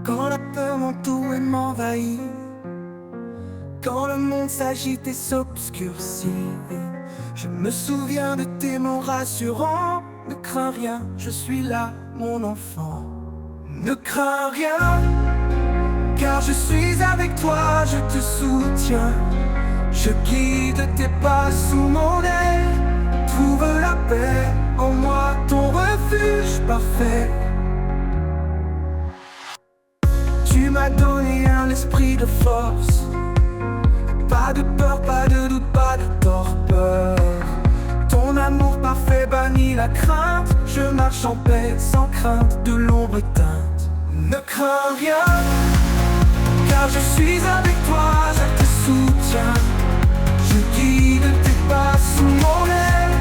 Quand la peur m'entoure et m'envahit, quand le monde s'agite et s'obscurcit, je me souviens de tes mots rassurants. Ne crains rien, je suis là, mon enfant. Ne crains rien, car je suis avec toi, je te soutiens. Je guide tes pas sous mon aile. Trouve la paix en moi, ton refuge parfait. Tu m'as donné un esprit de force. Pas de peur, pas de doute, pas de torpeur. Ton amour parfait bannit la crainte. Je marche en paix sans crainte de l'ombre éteinte. Ne crains rien, car je suis avec toi, je te soutiens. Je guide tes pas sous mon aile.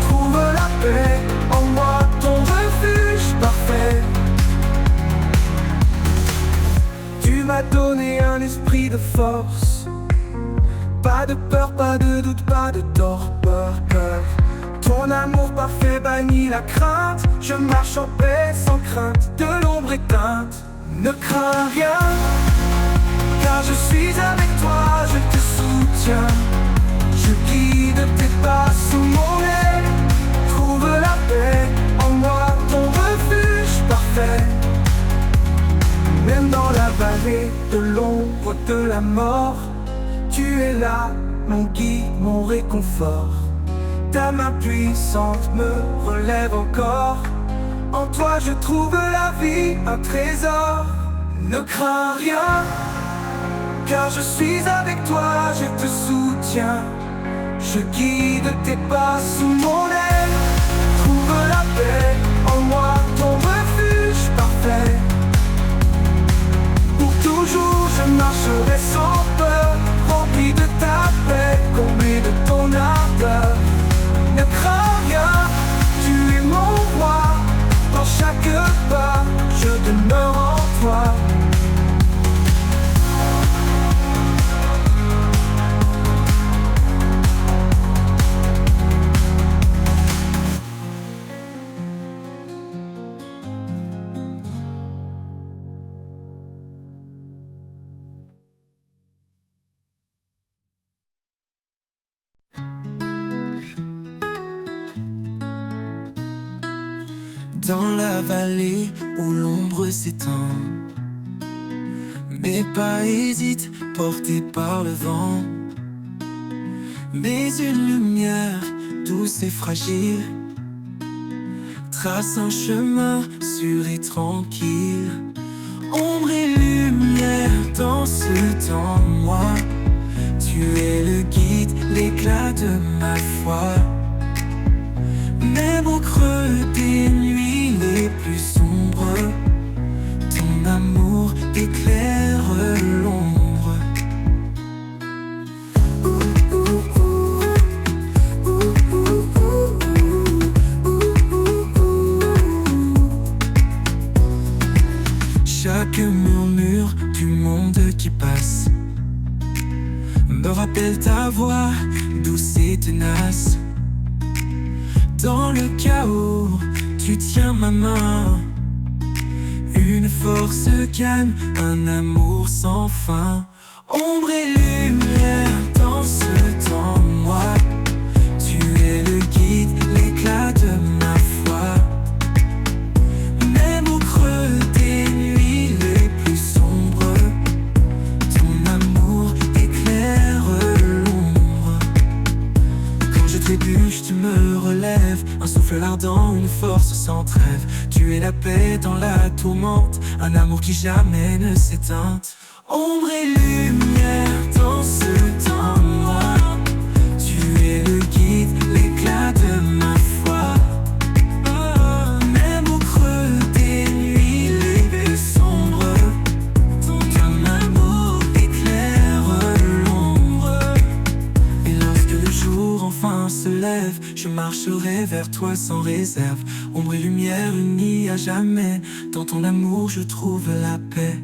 Trouve la paix en moi, ton refuge parfait. Tu m'as donné un esprit de force. Pas de peur, pas de doute, pas de torpeur. Ton amour parfait bannit la crainte. Je marche en paix sans crainte de l'ombre éteinte. Ne crains rien, car je suis avec toi, je te soutiens. Je guide tes pas sous mon aile. Trouve la paix en moi, ton refuge parfait. Même dans la vallée de l'ombre de la mort, tu es là, mon guide, mon réconfort. Ta main puissante me relève encore. En toi je trouve la vie, un trésor. Ne crains rien, car je suis avec toi, je te soutiens. Je guide tes pas sous mon aile. Trouve la paix en moi, ton refuge parfait. Pour toujours je marcherai sans peur, rempli de ta paix, comblé de ton ardeur. Ne crains rien, tu es mon roi. Dans chaque pas, je demeure en toi. Dans la vallée où l'ombre s'étend, mes pas hésitent, portés par le vent. Mais une lumière douce et fragile trace un chemin sûr et tranquille. Ombre et lumière dans ce temps, moi, tu es le guide, l'éclat de ma foi. Même au creux des nuits les plus sombres, ton amour éclaire l'ombre. Chaque murmure du monde qui passe me rappelle ta voix douce et tenace. Dans le chaos, tu tiens ma main. Une force calme, un amour sans fin. Ombre et lumière dans ce temps, moi, tu es le guide, l'éclat de ma foi. Même au creux des nuits les plus sombres, ton amour éclaire l'ombre. Quand je trébuche, tu me relèves. Un souffle ardent, une force sans trêve. Tu es la paix dans la tourmente, un amour qui jamais ne s'éteint. Ombre et lumière dans ce temps, moi, tu es le guide, l'éclat de ma foi. Même au creux des nuits les plus sombres, ton amour éclaire l'ombre. Et lorsque le jour enfin se lève, je marcherai vers toi sans réserve. Ombre et lumière unies à jamais, dans ton amour je trouve la paix.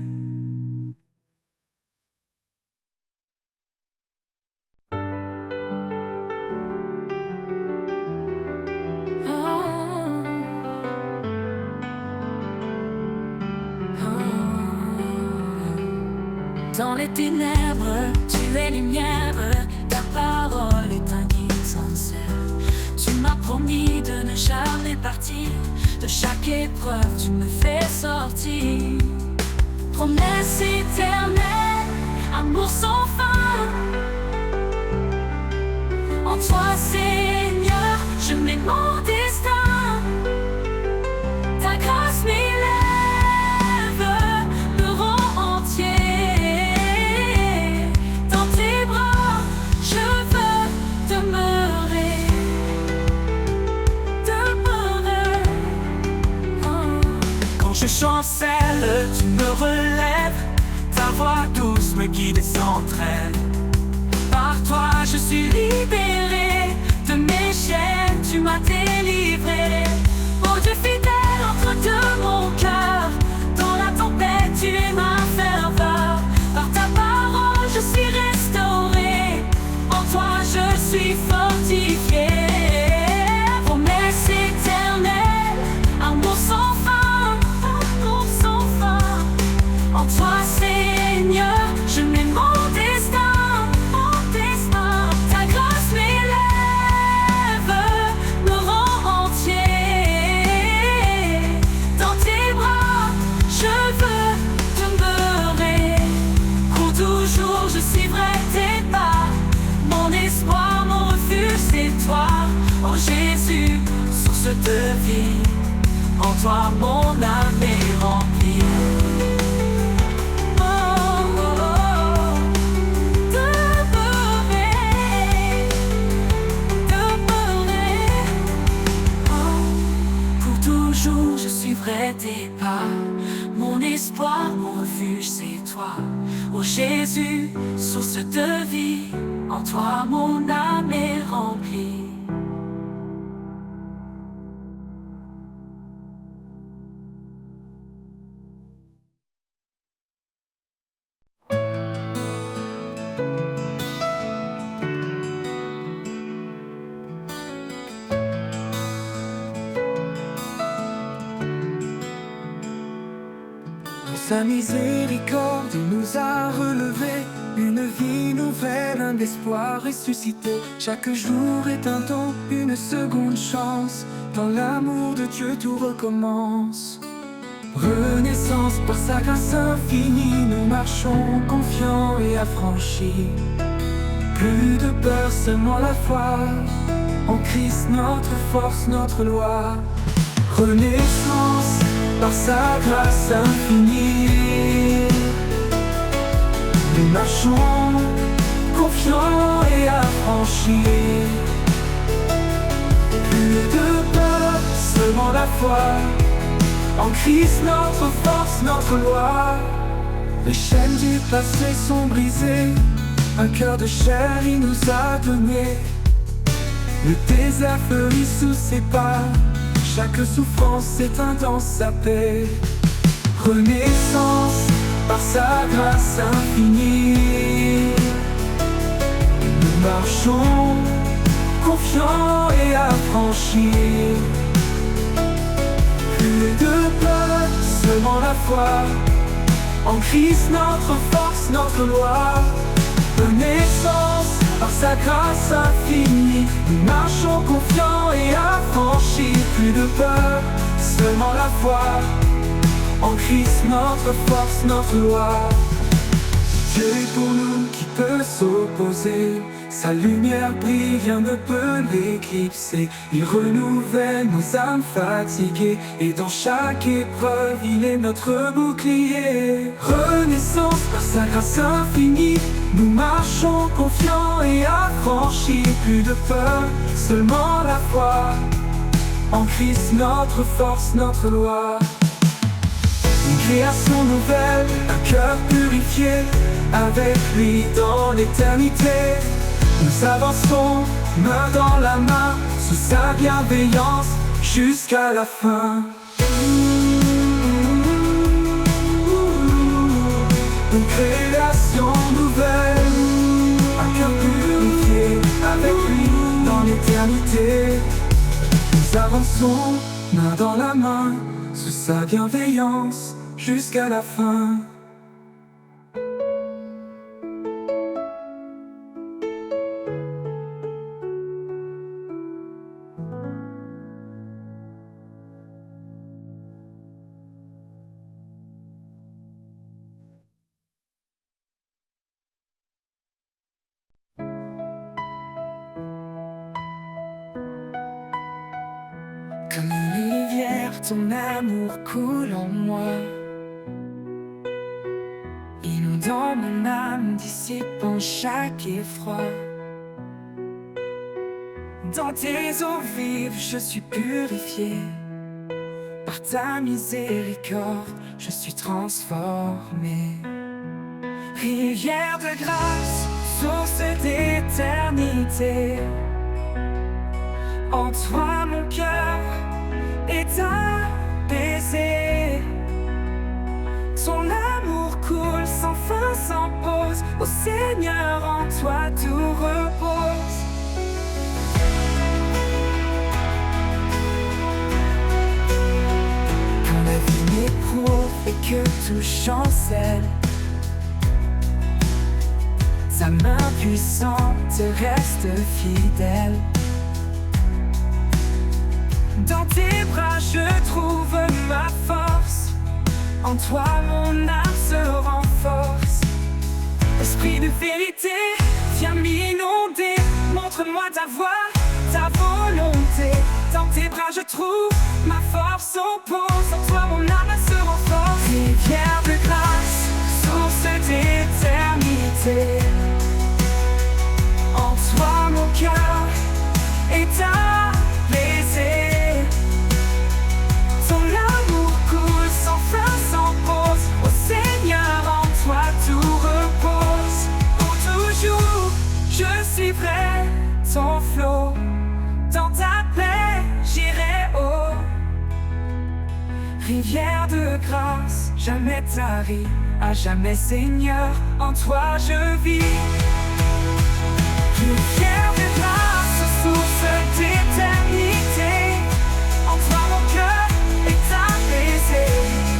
Dans les ténèbres, tu es lumière, ta parole est un guide sincère. Tu m'as promis de ne jamais partir, de chaque épreuve tu me fais sortir. Promesse éternelle, amour sans fin. En toi Seigneur, je mets mon destin. Ta grâce m'élève, me rend entier. Dans tes bras, je veux demeurer. Quand je chancelle, tu me relèves. Ta voix douce me guide et s'entraîne. Par toi je suis libéré, de mes chaînes tu m'as délivré. Oh Dieu fidèle, entre de mon cœur, dans la tempête tu es ma ferveur. Par ta parole je suis restauré, en toi je suis fortifié. Promesse éternelle, amour sans fin, amour sans fin. En toi Seigneur, je mets mon destin. Oh Jésus, source de vie, en toi mon âme est remplie. Oh, oh, oh, demeurer, demeurer. Oh, pour toujours je suivrai tes pas. Mon espoir, mon refuge, c'est toi. Oh Jésus, source de vie, en toi mon âme est remplie. Sa miséricorde nous a relevés, une vie nouvelle, un espoir ressuscité. Chaque jour est un don, une seconde chance. Dans l'amour de Dieu tout recommence. Renaissance par sa grâce infinie, nous marchons confiants et affranchis. Plus de peur, seulement la foi, en Christ notre force, notre loi. Renaissance par sa grâce infinie, nous marchons confiants et affranchis. Plus de peur, seulement la foi, en Christ notre force, notre loi. Les chaînes du passé sont brisées, un cœur de chair il nous a donné. Le désert fleurit sous ses pas, chaque souffrance s'éteint dans sa paix. Renaissance par sa grâce infinie, nous marchons confiants et affranchis. Plus de peur, seulement la foi, en Christ notre force, notre loi. Renaissance par sa grâce infinie, nous marchons confiants et affranchis. Plus de peur, seulement la foi, en Christ notre force, notre loi. Dieu est pour nous, qui peut s'opposer? Sa lumière brille, rien ne peut l'éclipser. Il renouvelle nos âmes fatiguées, et dans chaque épreuve, il est notre bouclier. Renaissance par sa grâce infinie, nous marchons confiants et affranchis. Plus de peur, seulement la foi, en Christ notre force, notre loi. Une création nouvelle, un cœur purifié, avec lui dans l'éternité. Nous avançons, main dans la main, sous sa bienveillance, jusqu'à la fin. Une création nouvelle, un cœur purifié, avec lui dans l'éternité. Nous avançons, main dans la main, sous sa bienveillance, jusqu'à la fin. Ton amour coule en moi, inondant mon âme, dissipant chaque effroi. Dans tes eaux vives, je suis purifié. Par ta miséricorde, je suis transformé. Rivière de grâce, source d'éternité, en toi mon cœur est apaisé. Son amour coule sans fin, sans pause. Ô Seigneur, en toi tout repose. Quand la vie m'éprouve et que tout chancelle, sa main puissante reste fidèle. Dans tes bras je trouve ma force, en toi mon âme se renforce. Esprit de vérité, viens m'inonder, montre-moi ta voie, ta volonté. Dans tes bras je trouve ma force au pose, en toi mon âme se renforce. Rivière de grâce, source d'éternité, en toi mon cœur est apaisé. Ton amour coule sans fin, sans pause. Ô Seigneur, en toi tout repose. Pour toujours, je suivrai ton flot. Dans ta paix, j'irai haut. Rivière de grâce, jamais tarie, à jamais Seigneur, en toi je vis. Rivière de grâce, source d'éternité, en toi mon cœur est apaisé.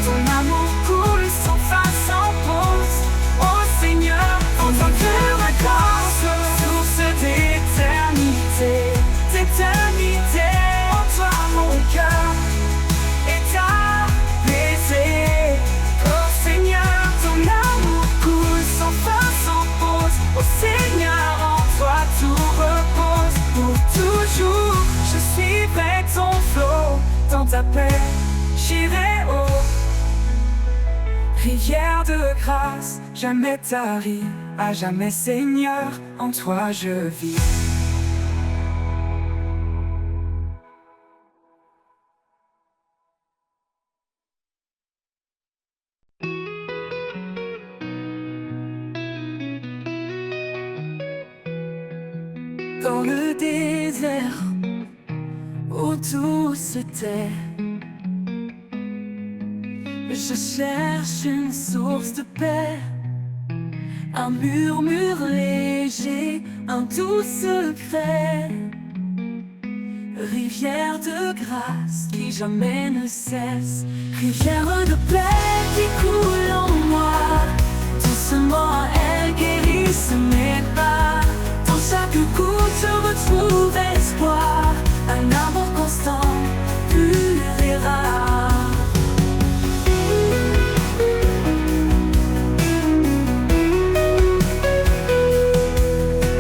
Ton amour coule sans fin, sans pause. Ô Seigneur, en ton cœur de grâce, source d'éternité, d'éternité, en toi mon cœur est apaisé. Ô Seigneur, ton amour coule sans fin, sans pause. Ô Seigneur, en toi tout repose. Pour toujours, je suivrai ton flot. Dans ta paix, j'irai haut. Rivière de grâce, jamais tarie, à jamais Seigneur, en toi je vis. Dans le désert, où tout se tait, je cherche une source de paix, un murmure léger, un doux secret. Rivière de grâce qui jamais ne cesse, rivière de paix qui coule en moi. Doucement elle guérisse mes pas. Dans chaque goutte je retrouve espoir, un amour constant, pur et rare.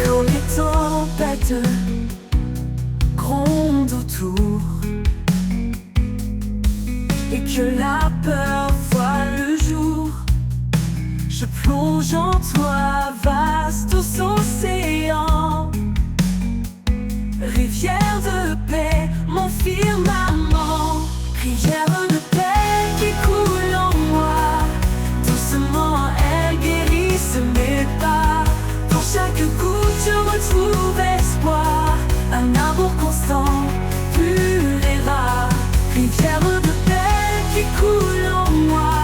Quand les tempêtes grondent autour et que la peur voit le jour, je plonge en toi, vaste océan. Rivière de paix, mon firmament. Rivière de paix qui coule en moi. Doucement elle guérisse mes pas. Dans chaque goutte je retrouve espoir, un amour constant, pur et rare. Rivière de paix qui coule en moi.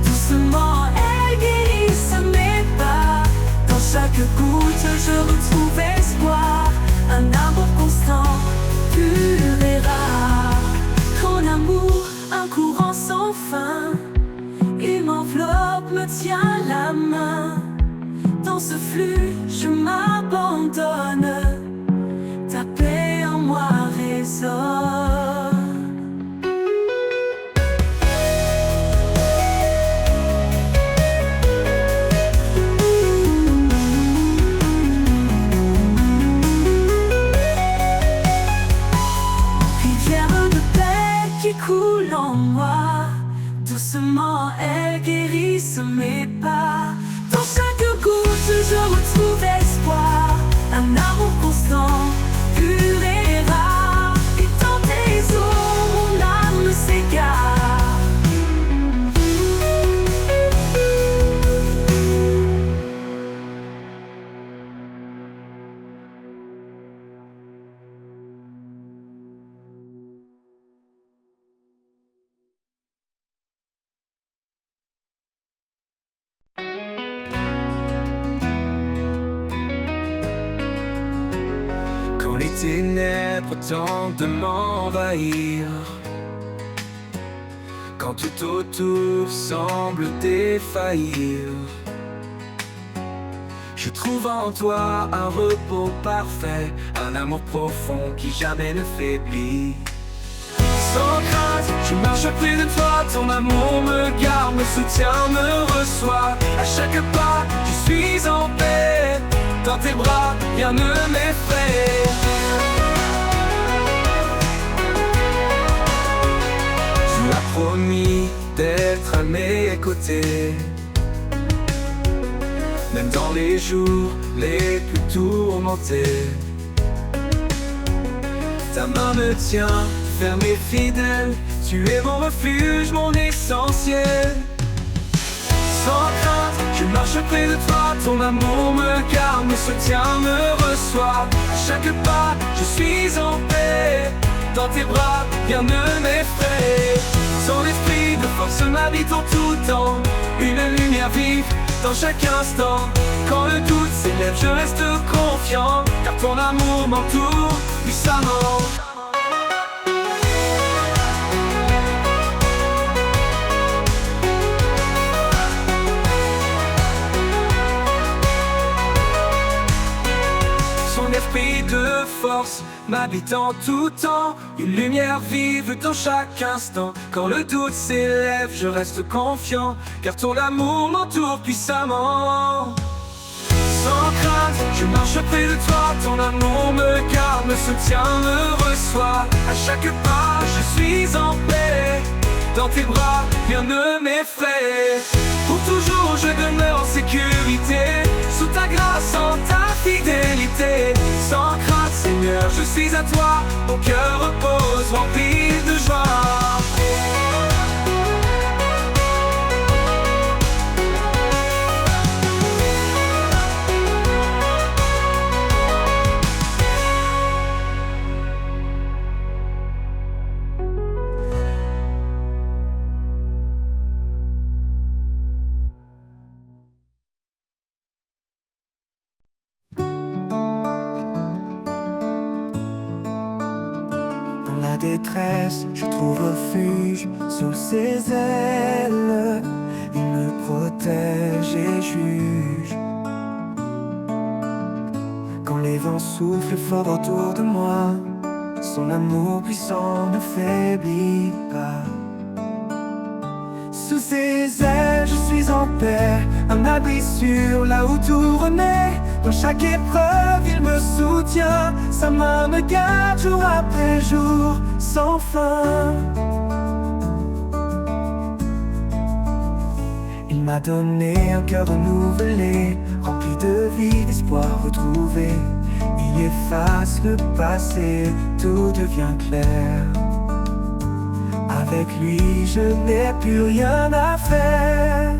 Doucement elle guérisse mes pas. Dans chaque goutte je retrouve espoir, un amour constant, pur et rare. Ton amour, un courant sans fin, il m'enveloppe, me tient la main. Dans ce flux, je m'abandonne, ta paix en moi résonne. Rivière de paix qui coule ténèbres tentent de m'envahir, quand tout autour semble défaillir, je trouve en toi un repos parfait, un amour profond qui jamais ne faiblit. Sans crainte, je marche près de toi, ton amour me garde, me soutient, me reçoit. À chaque pas, je suis en paix, dans tes bras, rien ne m'effraie. Tu m'as promis d'être à mes côtés, même dans les jours les plus tourmentés. Ta main me tient ferme et fidèle, tu es mon refuge, mon essentiel. Sans crainte, je marche près de toi, ton amour me garde, me soutient, me reçoit. À chaque pas, je suis en paix, dans tes bras, rien ne m'effraie. Ton esprit de force m'habite en tout temps, une lumière vive dans chaque instant. Quand le doute s'élève, je reste confiant, car ton amour m'entoure puissamment. Son esprit de force m'habite en tout temps, une lumière vive dans chaque instant. Quand le doute s'élève, je reste confiant, car ton amour m'entoure puissamment. Sans crainte, je marche près de toi, ton amour me garde, me soutient, me reçoit. À chaque pas, je suis en paix, dans tes bras, rien ne m'effraie. Pour toujours, je demeure en sécurité, sous ta grâce, en ta fidélité. Sans crainte, Seigneur, je suis à toi, mon cœur repose, rempli de joie. La détresse, je trouve refuge sous ses ailes. Il me protège et juge. Quand les vents soufflent fort autour de moi, son amour puissant ne faiblit pas. Sous ses ailes, je suis en paix, un abri sûr là où tout renaît. Dans chaque épreuve, il me soutient, sa main me garde jour après jour, sans fin. Il m'a donné un cœur renouvelé, rempli de vie, d'espoir retrouvé. Il efface le passé, tout devient clair. Avec lui, je n'ai plus rien à faire.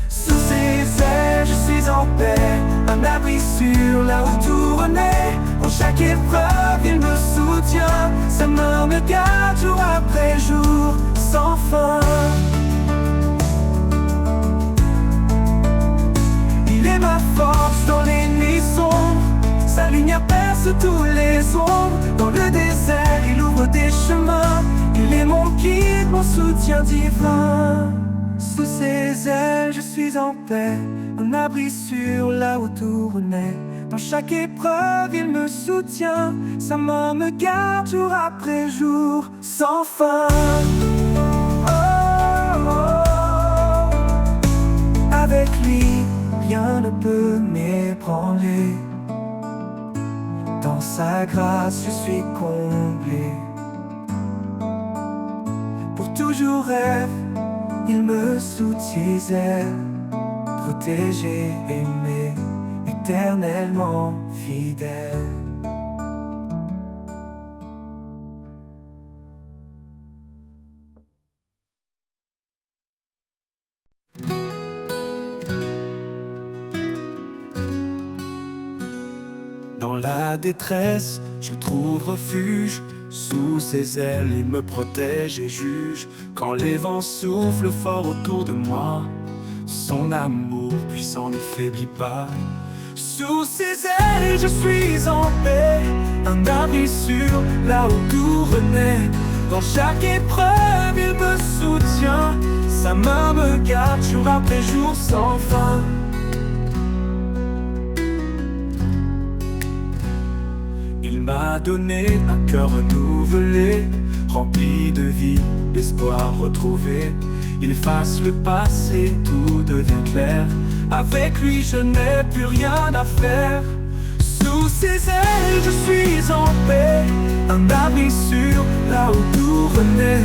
Sous ses ailes, je suis en paix, un abri sûr là où tout renaît. Dans chaque épreuve, il me soutient, sa main me garde jour après jour, sans fin. Il est ma force dans les nuits sombres, sa lumière perce tous les ombres. Dans le désert, il ouvre des chemins, il est mon guide, mon soutien divin. Sous ses ailes, je suis en paix, un abri sûr là où tout renaît. Dans chaque épreuve, il me soutient, sa main me garde jour après jour, sans fin. Oh, oh. Avec lui, rien ne peut m'ébranler. Dans sa grâce, je suis comblé. Pour toujours rêve, il me soutient ses ailes, protégé, aimé, éternellement fidèle. Dans la détresse, je trouve refuge. Sous ses ailes, il me protège et juge. Quand les vents soufflent fort autour de moi, son amour puissant ne faiblit pas. Sous ses ailes je suis en paix, un abri sûr là où tout renaît. Dans chaque épreuve il me soutient, sa main me garde jour après jour sans fin. Il m'a donné un cœur renouvelé, rempli de vie, d'espoir retrouvé. Il efface le passé, tout devient clair. Avec lui je n'ai plus rien à faire. Sous ses ailes je suis en paix, un abri sûr là où tout renaît.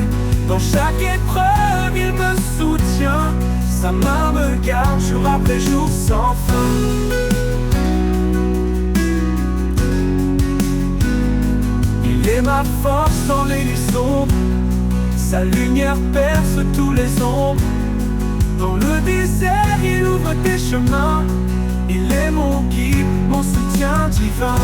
Dans chaque épreuve il me soutient, sa main me garde jour après jour sans fin. Il est ma force dans les nuits sombres, sa lumière perce tous les ombres. Dans le désert il ouvre des chemins, il est mon guide, mon soutien divin.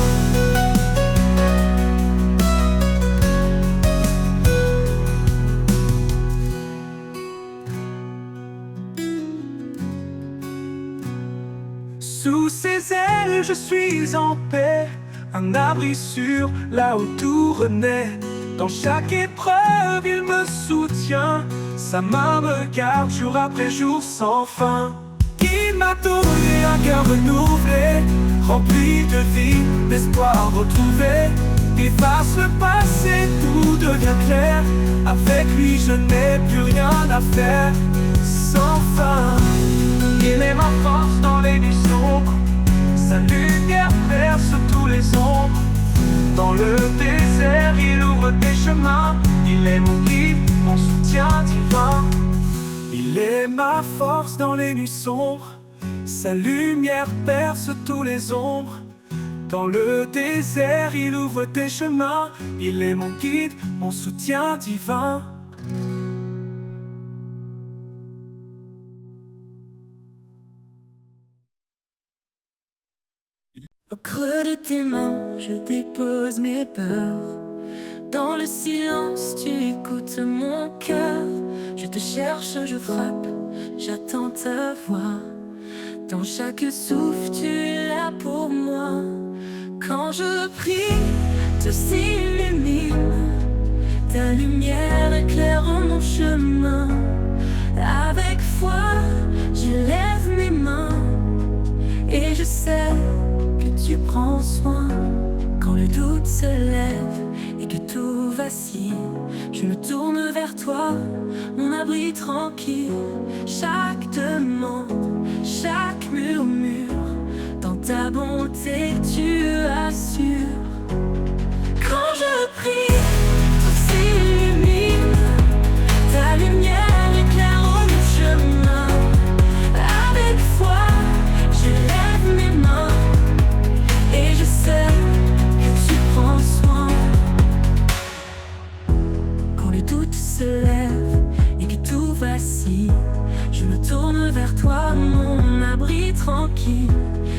Sous ses ailes je suis en paix, un abri sûr là où tout renaît. Dans chaque épreuve il me soutient, sa main me garde jour après jour sans fin. Il m'a donné un cœur renouvelé, rempli de vie, d'espoir retrouvé. Efface le passé, tout devient clair. Avec lui je n'ai plus rien à faire. Sans fin, il est ma force dans les nuits sombres, sa lumière perce tous les ombres. Dans le désert il ouvre des chemins, il est mon guide, mon soutien divin. Il est ma force dans les nuits sombres, sa lumière perce tous les ombres. Dans le désert il ouvre des chemins, il est mon guide, mon soutien divin. Au creux de tes mains, je dépose mes peurs. Dans le silence, tu écoutes mon cœur. Je te cherche, je frappe, j'attends ta voix. Dans chaque souffle, tu es là pour moi. Quand je prie, tu s'illumine. Ta lumière éclaire mon chemin. Avec foi, je lève mes mains. Et je sais que tu prends soin. Quand le doute se lève et que tout vacille, je me tourne vers toi, mon abri tranquille. Chaque demande, chaque murmure, dans ta bonté tu assures. Quand je prie, tout s'illumine. Ta lumière éclaire mon chemin. Avec foi, je lève mes mains. Et je sais que tu prends soin. Quand le doute se lève et que tout vacille, je me tourne vers toi, mon abri tranquille.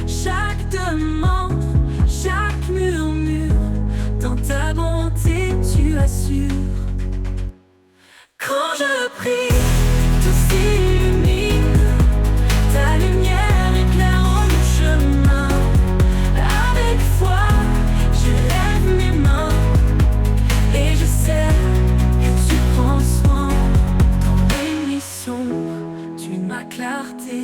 Chaque demande, chaque murmure, dans ta bonté tu assures. Quand je prie, tout s'illumine. Ta lumière éclaire mon chemin. Avec foi, je lève mes mains. Et je sais que tu prends soin. Dans les nuits sombres, tu es ma clarté.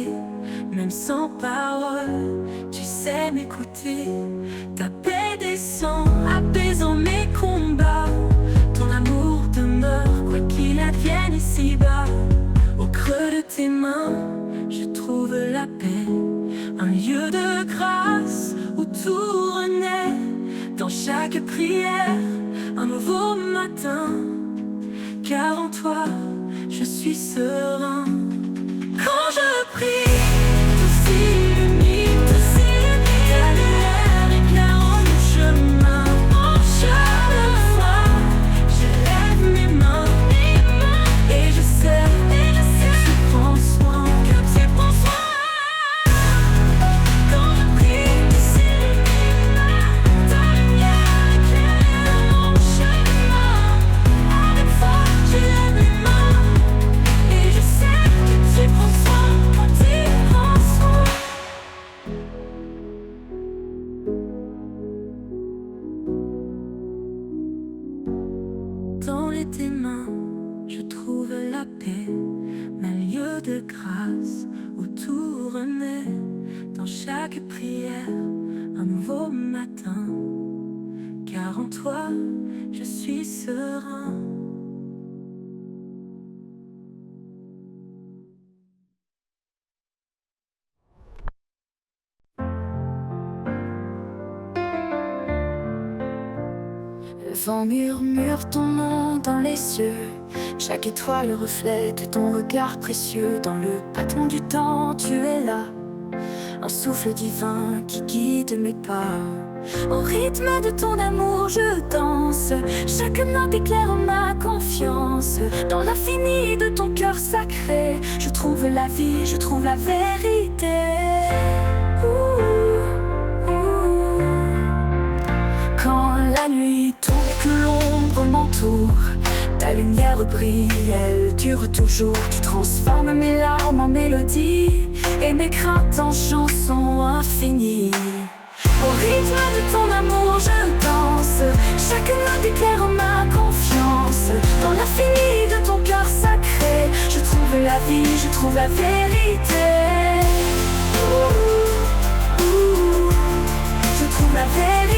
Même sans parole, tu sais m'écouter. Ta paix descend, apaisant mes combats. Ton amour demeure, quoi qu'il advienne ici-bas. Au creux de tes mains, je trouve la paix. Un lieu de grâce où tout renaît. Dans chaque prière, un nouveau matin. Car en toi, je suis serein. Quand je prie, tout s'illumine. Ta lumière éclaire mon chemin. Chaque fois, je lève mes mains. Et je sais que tu prends soin. Quand je prie, tout s'illumine. Ta lumière éclaire mon chemin. Avec foi, je lève mes mains. Et je sais que tu prends soin. grâce où tout renaît. Dans chaque prière, un nouveau matin, car en toi, je suis serein. Le vent murmure ton nom dans les cieux. Chaque étoile reflète ton regard précieux. Dans le battement du temps, tu es là. Un souffle divin qui guide mes pas. Au rythme de ton amour, je danse. Chaque note éclaire ma confiance. Dans l'infini de ton cœur sacré, je trouve la vie, je trouve la vérité. Quand la nuit tombe et que l'ombre m'entoure, ta lumière brille, elle dure toujours. Tu transformes mes larmes en mélodie et mes craintes en chansons infinies. Au rythme de ton amour, je danse. Chaque note éclaire ma confiance. Dans l'infini de ton cœur sacré, je trouve la vie, je trouve la vérité. Je trouve la vérité.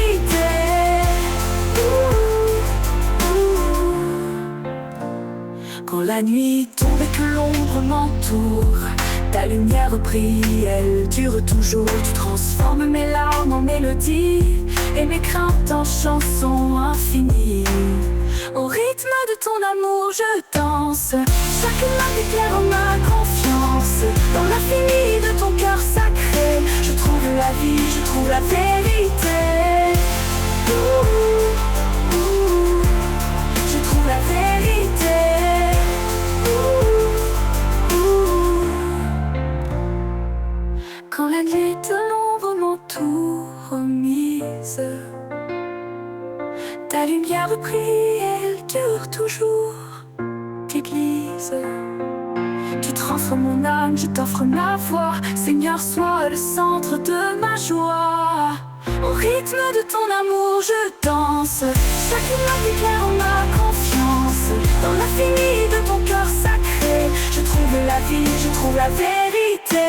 Quand la nuit tombe et que l'ombre m'entoure, ta lumière brille, elle dure toujours. Tu transformes mes larmes en mélodie et mes craintes en chansons infinies. Au rythme de ton amour, je danse. Chaque note éclaire ma confiance. Dans l'infini de ton cœur sacré, je trouve la vie, je trouve la vérité. Je trouve la vérité. Quand la nuit de l'ombre m'entoure mise, ta lumière brille, elle dure toujours. T'église, tu transformes mon âme, je t'offre ma voix. Seigneur, sois le centre de ma joie. Au rythme de ton amour, je danse. Chaque note éclaire ma confiance. Dans l'infini de ton cœur sacré, je trouve la vie, je trouve la vérité.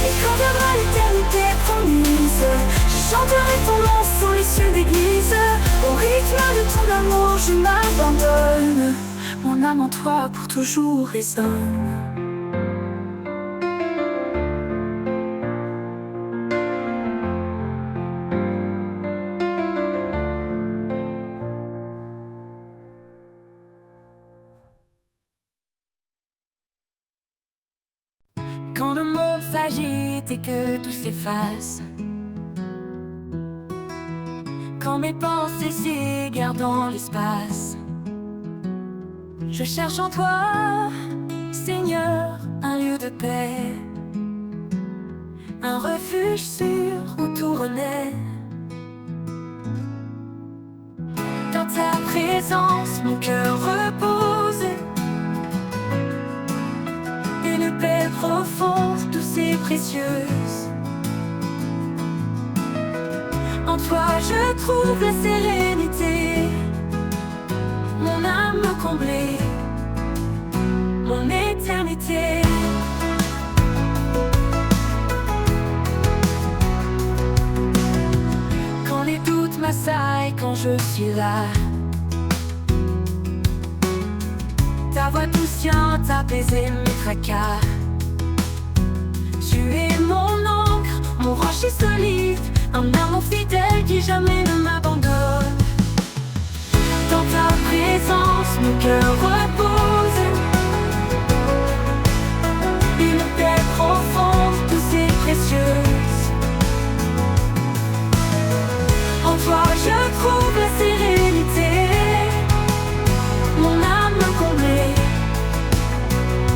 Et quand viendra l'éternité promise, je chanterai ton nom sous les cieux d'église. Au rythme de ton amour, je m'abandonne. Mon âme en toi pour toujours résonne. Quand le monde s'agite et que tout s'efface, quand mes pensées s'égarent dans l'espace, je cherche en toi, Seigneur, un lieu de paix, un refuge sûr où tout renaît. Dans ta présence, mon cœur repose. Une paix profonde, douce et précieuse. En toi je trouve la sérénité. Mon âme comblée, mon éternité. Quand les doutes m'assaillent, quand je suis là, ta voix douciante apaiser mes tracas. Tu es mon encre, mon rocher solide, un amour fidèle qui jamais ne m'abandonne. Dans ta présence, mon cœur repose. Une paix profonde, douce et précieuse. En toi je trouve la sérénité. Mon âme comblée,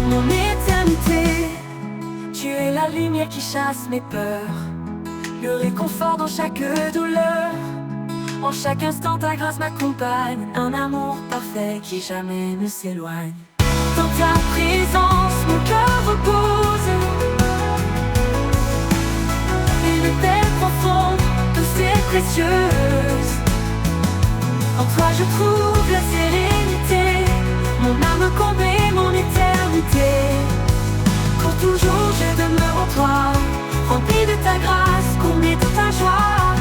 mon éternité. Tu es la lumière qui chasse mes peurs, le réconfort dans chaque douleur. En chaque instant ta grâce m'accompagne, un amour parfait qui jamais ne s'éloigne. Dans ta présence mon cœur repose. Une paix profonde, douce et précieuse. En toi je trouve la sérénité. Mon âme comblée, mon éternité. Pour toujours je demeure en toi, rempli de ta grâce, comblé de ta joie.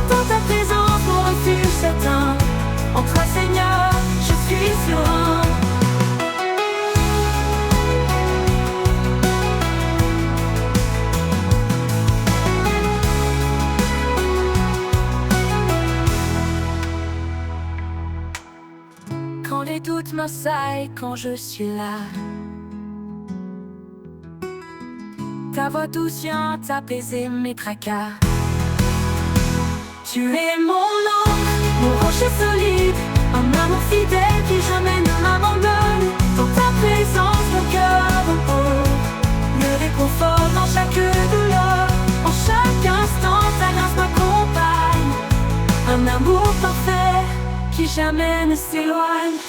Dans ta présence, mon refuge certain, en toi Seigneur, je suis serein. Quand les doutes m'assaillent, quand je suis là, ta voix douce vient apaiser mes tracas. Tu es mon ange, mon rocher solide, un amour fidèle qui jamais ne m'abandonne. Dans ta présence, mon cœur repose, me réconforte dans chaque douleur. En chaque instant, ta grâce m'accompagne, un amour parfait qui jamais ne s'éloigne.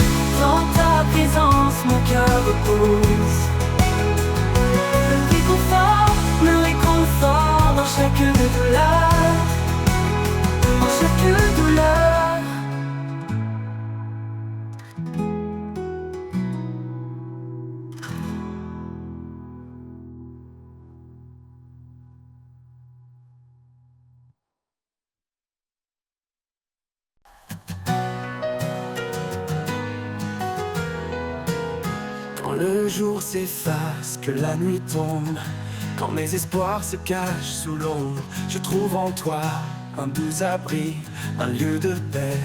Dans ta présence, mon cœur repose, me réconfort dans chaque douleur, dans chaque douleur. Quand le jour s'efface, que la nuit tombe, quand mes espoirs se cachent sous l'ombre, je trouve en toi un doux abri, un lieu de paix,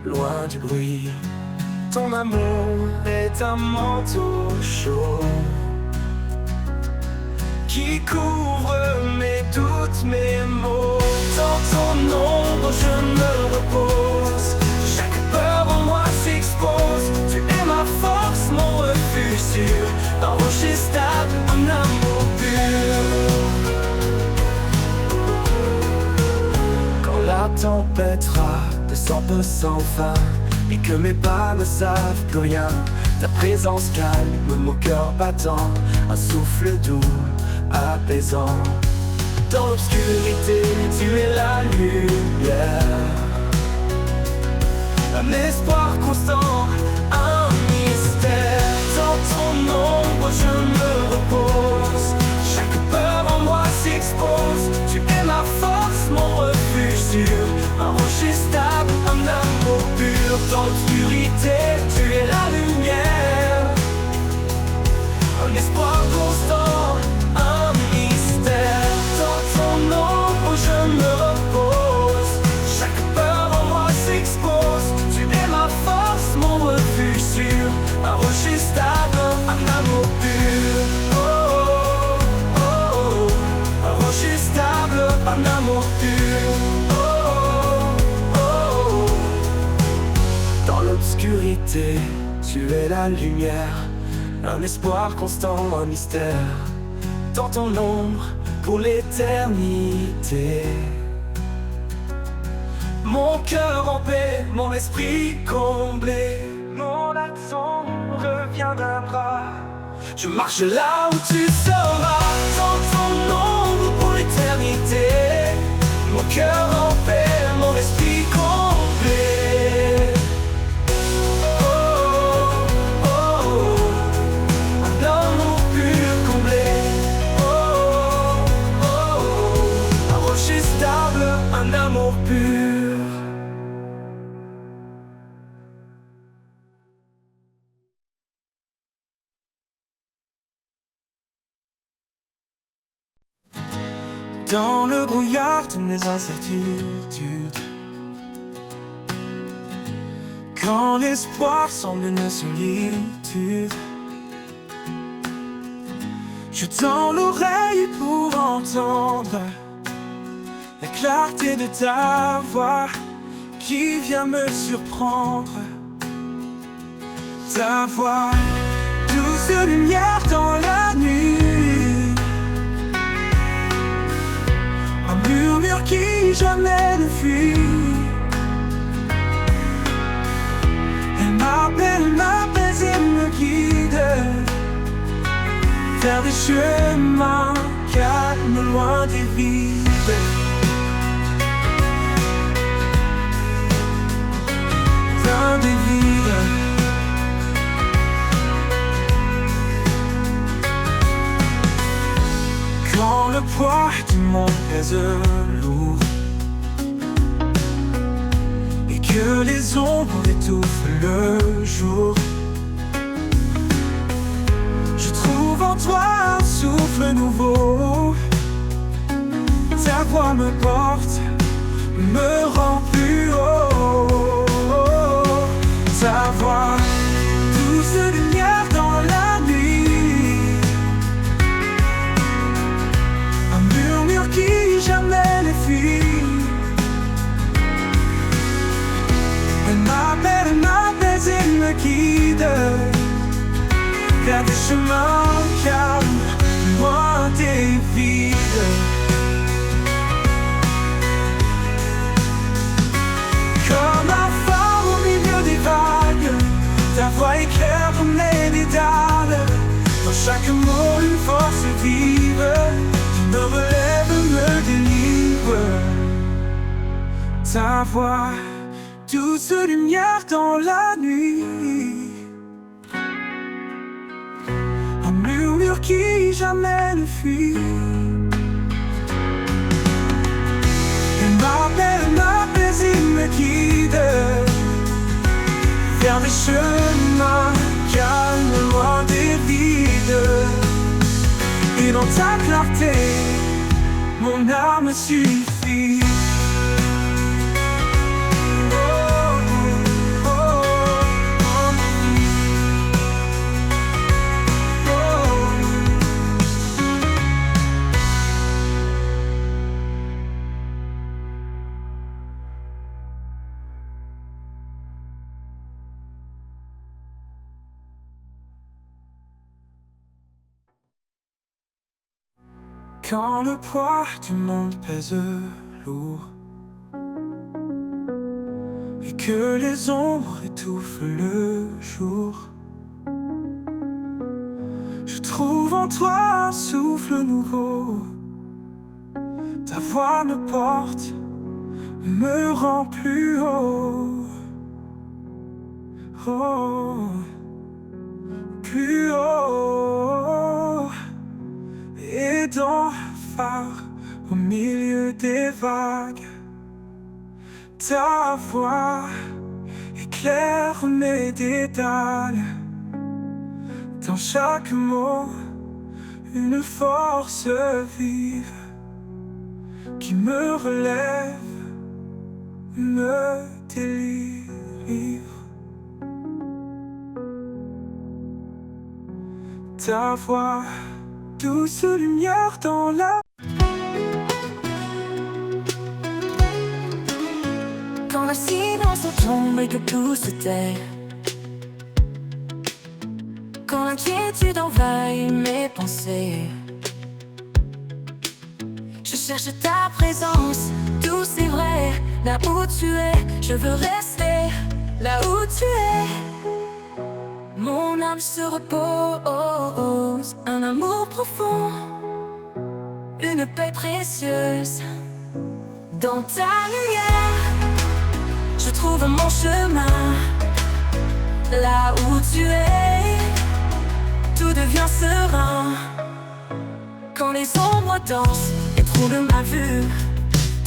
loin du bruit. Ton amour est un manteau chaud qui couvre mes doutes, mes maux. Dans ton ombre je me repose, chaque peur en moi s'expose. Tu es ma force, mon refuge sûr, un rocher stable, un amour pur. Quand la tempête descend peu sans fin et que mes pas ne savent plus rien, ta présence calme mon cœur battant, un souffle doux, apaisant. Dans l'obscurité, tu es la lumière, un espoir constant, un mystère. Dans ton ombre je me repose, chaque peur en moi s'expose. Tu es ma force, mon refuge sûr, un rocher stable, un amour pur. Dans l'obscurité, tu es la lumière, un espoir constant, un mystère. Dans ton ombre je me repose, chaque peur en moi s'expose. Tu es ma force, mon refuge sûr, un rocher stable, un amour pur. Oh, oh, oh, oh. Un rocher stable, un amour pur. Oh, oh, oh. Dans l'obscurité, tu es la lumière, un espoir constant, un mystère. Dans ton ombre, pour l'éternité. Mon cœur en paix, mon esprit comblé, mon accent reviendra. Je marche là où tu seras, dans ton ombre pour l'éternité. Mon cœur en paix, mon esprit comblé. Oh, oh, oh. Un amour pur comblé. Oh, oh, oh. Un rocher stable, un amour pur. Dans le brouillard de mes incertitudes, quand l'espoir semble une solitude, je tends l'oreille pour entendre la clarté de ta voix qui vient me surprendre. Ta voix, douce lumière dans la nuit, un murmure qui jamais ne fuit. Elle m'apaise et me guide vers des chemins calmes, loin des vides. Loin des vides. Quand le poids du monde pèse lourd et que les ombres étouffent le jour, je trouve en toi un souffle nouveau. Ta voix me porte, me rend plus haut. Ta voix, douce lumière dans la nuit, un murmure qui jamais ne fuit. Elle m'apaise et me guide vers des chemins calmes, loin des vides. Comme un phare au milieu des vagues, ta voix éclaire comme les dédales. Dans chaque mot une force vive qui me relève, me délivre. Ta voix, douce lumière dans la nuit, un murmure qui jamais ne fuit. M'apaise et me guide vers des chemins calmes, loin des vides. Et dans ta clarté, mon âme suffit. Quand le poids du monde pèse lourd et que les ombres étouffent le jour, je trouve en toi un souffle nouveau. Ta voix me porte, me rend plus haut. Oh, plus haut. Et dans le phare, au milieu des vagues, ta voix éclaire mes dédales. Dans chaque mot, une force vive qui me relève, me délivre. Ta voix, douce lumière dans la... Quand le silence tombe et que tout se tait, quand l'inquiétude envahit mes pensées, je cherche ta présence, douce et vrai. Là où tu es, je veux rester là où tu es. Mon âme se repose, un amour profond, une paix précieuse. Dans ta lumière, je trouve mon chemin. Là où tu es, tout devient serein. Quand les ombres dansent et troublent ma vue,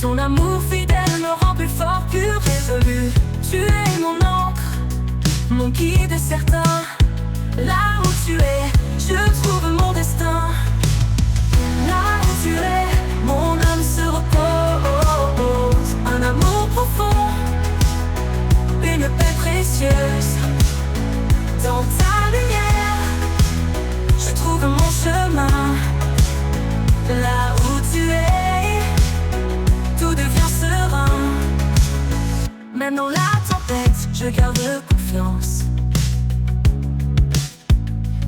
ton amour fidèle me rend plus fort, plus résolu. Tu es mon encre, mon guide certain. Là où tu es, je trouve mon destin. Là où tu es, mon âme se repose. Un amour profond, une paix précieuse. Dans ta lumière, je trouve mon chemin. Là où tu es, tout devient serein. Même dans la tempête, je garde confiance.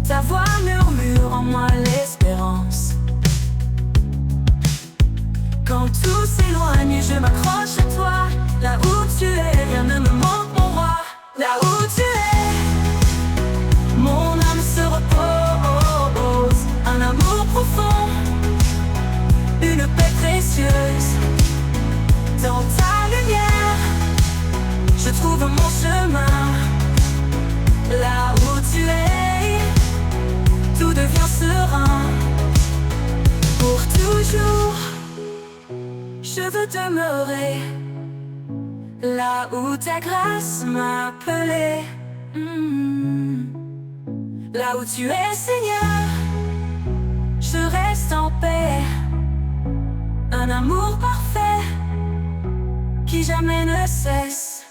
Ta voix murmure en moi l'espérance. Quand tout s'éloigne, je m'accroche à toi. Là où tu es, rien ne me manque, mon roi. Là où tu es, mon âme se repose. Un amour profond, une paix précieuse. Dans ta lumière, je trouve mon chemin. Là où tu es, tout devient serein. Pour toujours, je veux demeurer là où ta grâce m'a appelé. Là où tu es, Seigneur, je reste en paix. Un amour parfait qui jamais ne cesse.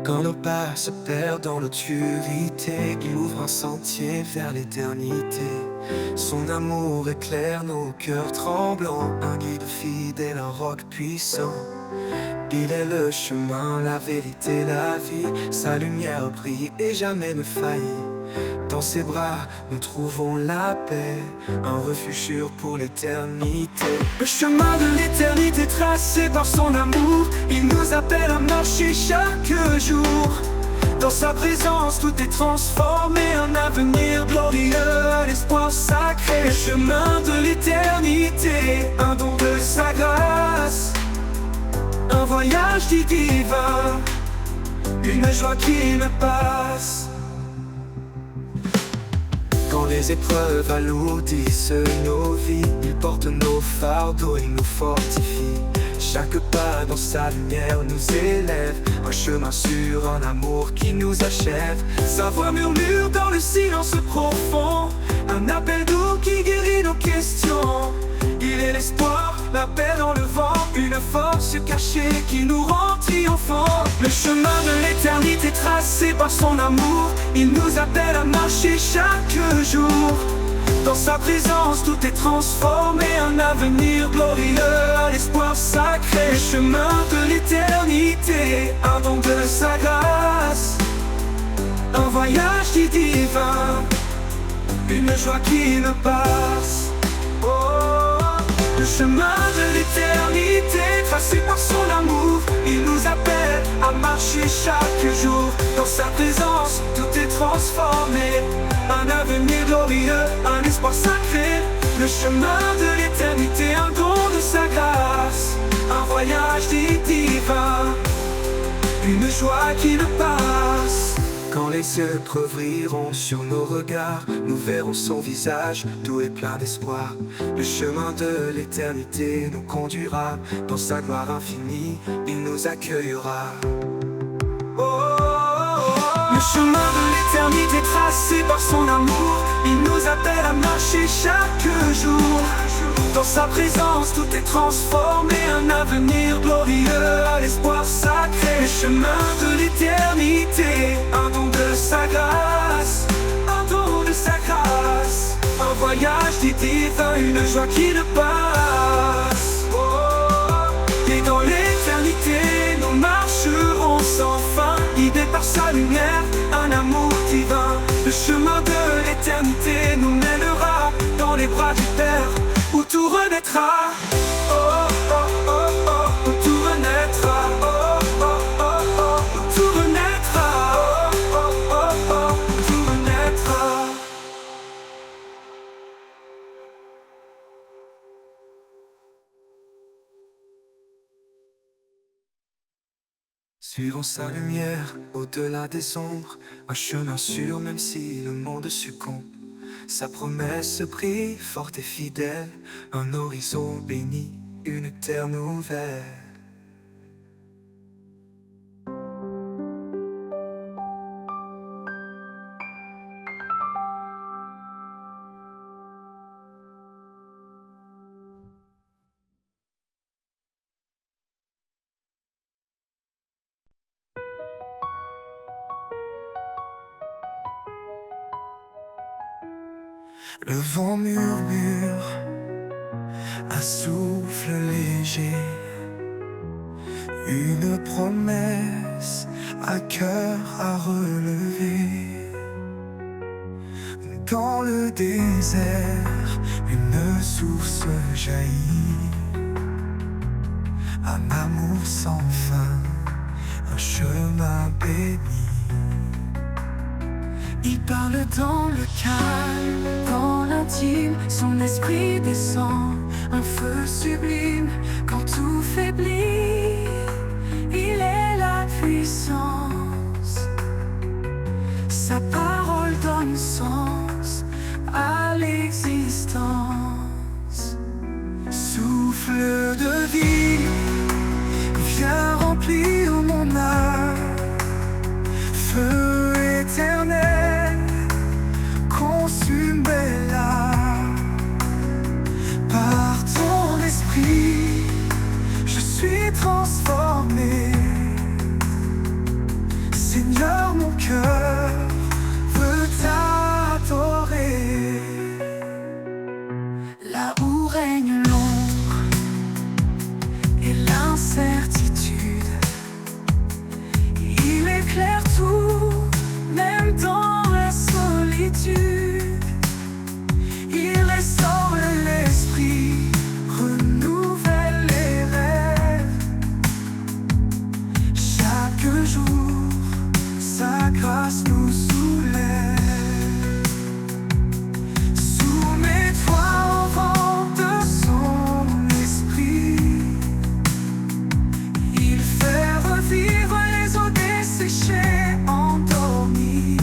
Quand nos pas se perdent dans l'obscurité, il ouvre un sentier vers l'éternité. Son amour éclaire nos cœurs tremblants, un guide fidèle, un roc puissant. Il est le chemin, la vérité, la vie. Sa lumière brille et jamais ne faillit. Dans ses bras, nous trouvons la paix, un refuge sûr pour l'éternité. Le chemin de l'éternité tracé par son amour, il nous appelle à marcher chaque jour. Dans sa présence, tout est transformé, un avenir glorieux, un espoir sacré. Le chemin de l'éternité, un don de sa grâce, un voyage divin, une joie qui ne passe. Quand les épreuves alourdissent nos vies, il porte nos fardeaux, il nous fortifie. Chaque pas dans sa lumière nous élève, un chemin sûr, un amour qui nous achève. Sa voix murmure dans le silence profond, un appel doux qui guérit nos questions. Il est l'espoir, la paix dans le vent, une force cachée qui nous rend triomphants. Le chemin de l'éternité tracé par son amour, il nous appelle à marcher chaque jour. Dans sa présence, tout est transformé, un avenir glorieux, un espoir sacré. Le chemin de l'éternité, un don de sa grâce, un voyage divin, une joie qui ne passe. Le chemin de l'éternité, tracé par son amour, il nous appelle à marcher chaque jour. Dans sa présence, tout est transformé, un avenir glorieux, un espoir sacré. Le chemin de l'éternité, un don de sa grâce, un voyage divin, une joie qui ne passe. Quand les épreuves riront sur nos regards, nous verrons son visage, doux et plein d'espoir. Le chemin de l'éternité nous conduira, dans sa gloire infinie, il nous accueillera. Le chemin de l'éternité tracé par son amour, il nous appelle à marcher chaque jour. Dans sa présence, tout est transformé, un avenir glorieux, un espoir sacré. Le chemin de l'éternité, un don de sa grâce, un don de sa grâce, un voyage divin, une joie qui ne passe. Et dans l'éternité, nous marcherons sans fin, guidés par sa lumière, un amour divin. Le chemin de l'éternité nous mènera dans les bras du Père, où tout renaîtra. Oh, oh, oh, oh, où tout renaîtra. Oh, oh, oh, oh, où tout renaîtra. Oh, oh, oh, oh, où tout renaîtra. Suivons sa lumière au-delà des ombres, un chemin sûr même si le monde succombe. Sa promesse brille forte et fidèle, un horizon béni, une terre nouvelle. Le vent murmure, un souffle léger, une promesse, un cœur à relever. Dans le désert, une source jaillit. Un amour sans fin, un chemin béni. Il parle dans le calme, dans l'intime. Son esprit descend, un feu sublime. Quand tout faiblit, il est la puissance. Sa parole donne sens à l'existence. Souffle de vie, viens remplir mon âme. Feu éternel, consume-la. Par ton esprit, je suis transformé. Seigneur, mon cœur veut t'adorer. Là où règne l'ombre et l'incertitude, il éclaire tout, même dans la solitude. Il restaure l'esprit, renouvelle les rêves. Chaque jour, sa grâce nous soulève. Soumets-toi au vent de son esprit. Il fait revivre les eaux desséchées, endormies.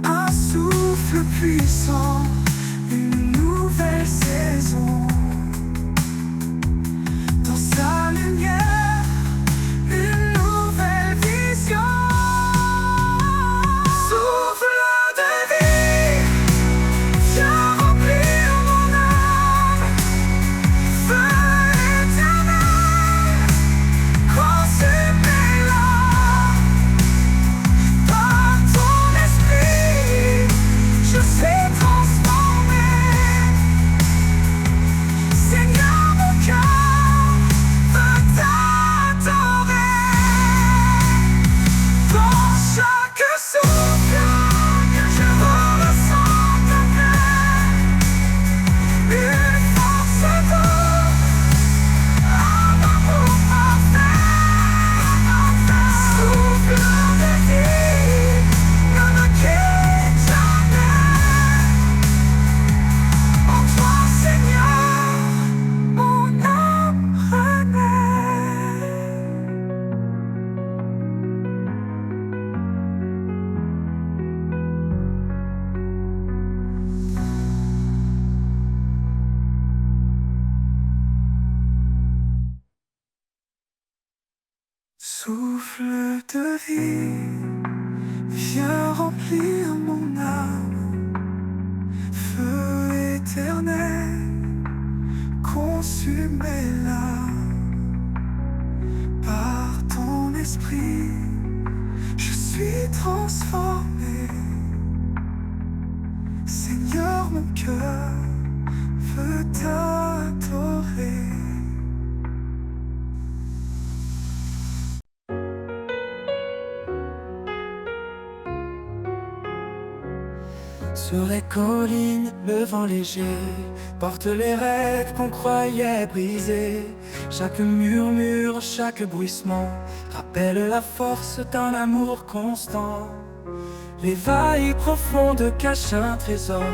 Un souffle puissant, une nouvelle saison. Dans sa lumière, une nouvelle vision. Souffle de vie, viens remplir mon âme. Feu éternel, consume-la. Par ton esprit, je suis transformé. Seigneur, mon cœur veut t'adorer. Dans chaque souffle, je ressens ta paix. Une force douce, un amour parfait. Souffle de vie, ne me quitte jamais. En toi, Seigneur, mon âme renaît. Souffle de vie, viens remplir mon âme. Feu éternel, consume-la. Par ton esprit, je suis transformé. Seigneur, mon cœur veut t'adorer. Sur les collines, le vent léger porte les rêves qu'on croyait brisés. Chaque murmure, chaque bruissement rappelle la force d'un amour constant. Les vagues profondes cachent un trésor,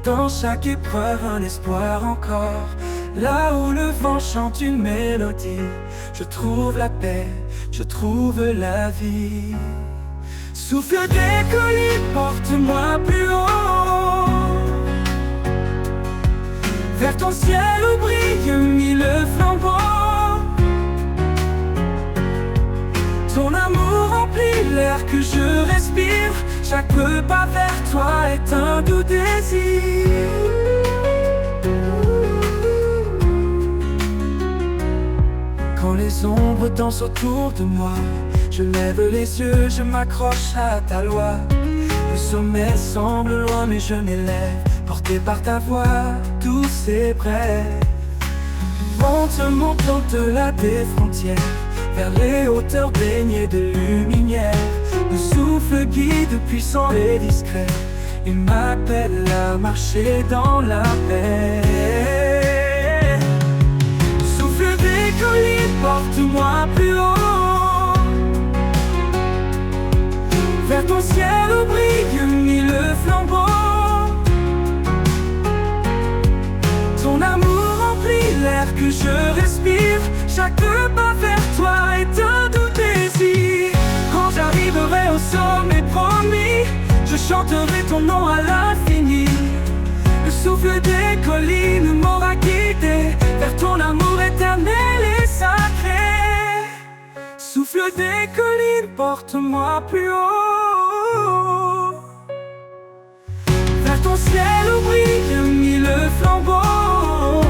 dans chaque épreuve un espoir encore. Là où le vent chante une mélodie, je trouve la paix, je trouve la vie. Souffle des collines, porte-moi plus haut, vers ton ciel où brille mille flambeaux. Ton amour remplit l'air que je respire. Chaque pas vers toi est un doux désir. Quand les ombres dansent autour de moi, je lève les yeux, je m'accroche à ta loi. Le sommet semble loin mais je m'élève, porté par ta voix douce et brève. Monte au-delà des frontières, vers les hauteurs baignées de lumière. Le souffle guide puissant et discret, Il m'appelle à marcher dans la paix. Souffle des collines, porte-moi plus haut. Vers ton ciel où brille mille flambeaux. Ton amour remplit l'air que je respire. Chaque pas vers toi est un doux désir. Quand j'arriverai au sommet promis, je chanterai ton nom à l'infini. Le souffle des collines m'aura guidé vers ton amour éternel et sacré. Souffle des collines, porte-moi plus haut. Vers ton ciel où brillent mille flambeaux.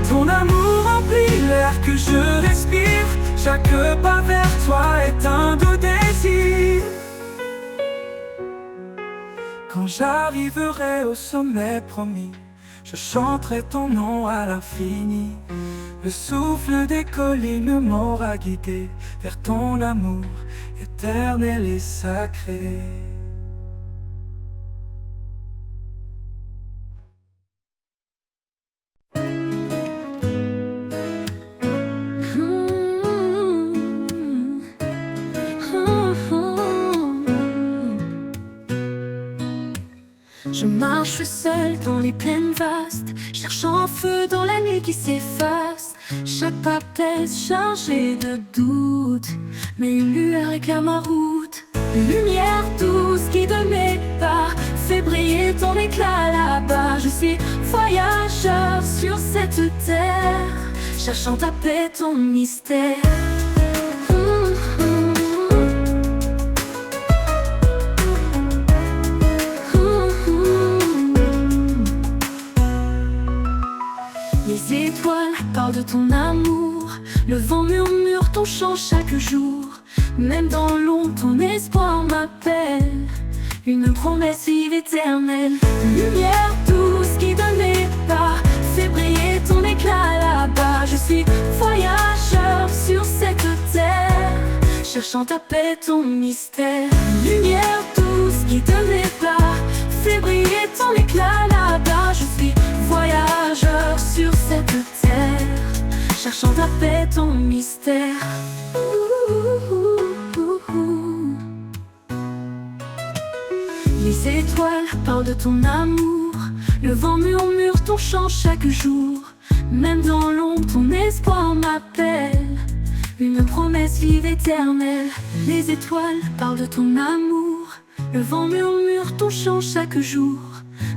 Ton amour remplit l'air que je respire. Chaque pas vers toi est un doux désir. Quand j'arriverai au sommet promis, je chanterai ton nom à l'infini. Le souffle des collines m'aura guidé vers ton amour éternel et sacré. Je marche seul dans les plaines vastes, cherchant feu dans la nuit qui s'efface. Chaque pas pèse chargé de doutes, mais une lueur éclaire ma route. Une lumière douce qui de mes pas fait briller ton éclat là-bas. Je suis voyageur sur cette terre, cherchant ta paix, ton mystère. Les étoiles parlent de ton amour, le vent murmure ton chant chaque jour. Même dans l'ombre, ton espoir m'appelle, une promesse vive éternelle. Une lumière douce qui de mes pas fait briller ton éclat là-bas. Je suis voyageur sur cette terre, cherchant ta paix, ton mystère. Une lumière douce qui de mes pas fait briller ton éclat là-bas. Je suis voyageur sur cette terre, cherchant ta paix, ton mystère. Les étoiles parlent de ton amour, le vent murmure ton chant chaque jour. Même dans l'ombre, ton espoir m'appelle, une promesse vive éternelle. Les étoiles parlent de ton amour, le vent murmure ton chant chaque jour.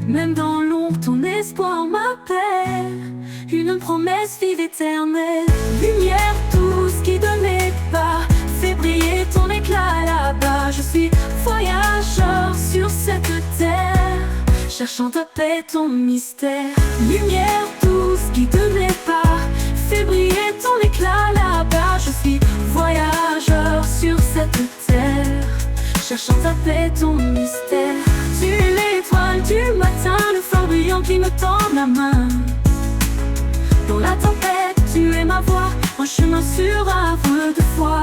Même dans l'ombre, ton espoir m'appelle, une promesse vive éternelle. Lumière douce qui de mes pas fait briller ton éclat là-bas. Je suis voyageur sur cette terre, cherchant ta paix, ton mystère. Lumière douce qui de mes pas fait briller ton éclat là-bas. Je suis voyageur sur cette terre, cherchant ta paix, ton mystère. Tu es l'étoile du matin, le phare brillant qui me tend la main. Dans la tempête, tu es ma voix, un chemin sûr havre de foi.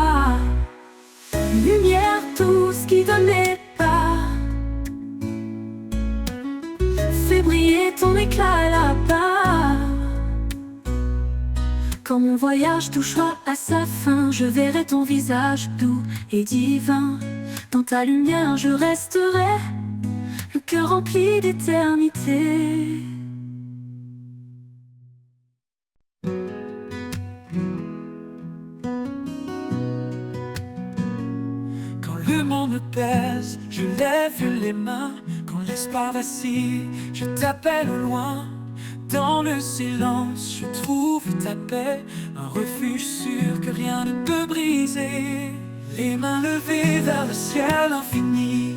Lumière douce qui donne mes pas, fais briller ton éclat là-bas. Quand mon voyage touchera à sa fin, je verrai ton visage doux et divin. Dans ta lumière je resterai, le cœur rempli d'éternité. Quand le monde me pèse, je lève les mains. Quand l'espoir vacille, je t'appelle au loin. Dans le silence, je trouve ta paix, un refuge sûr que rien ne peut briser. Les mains levées vers le ciel infini,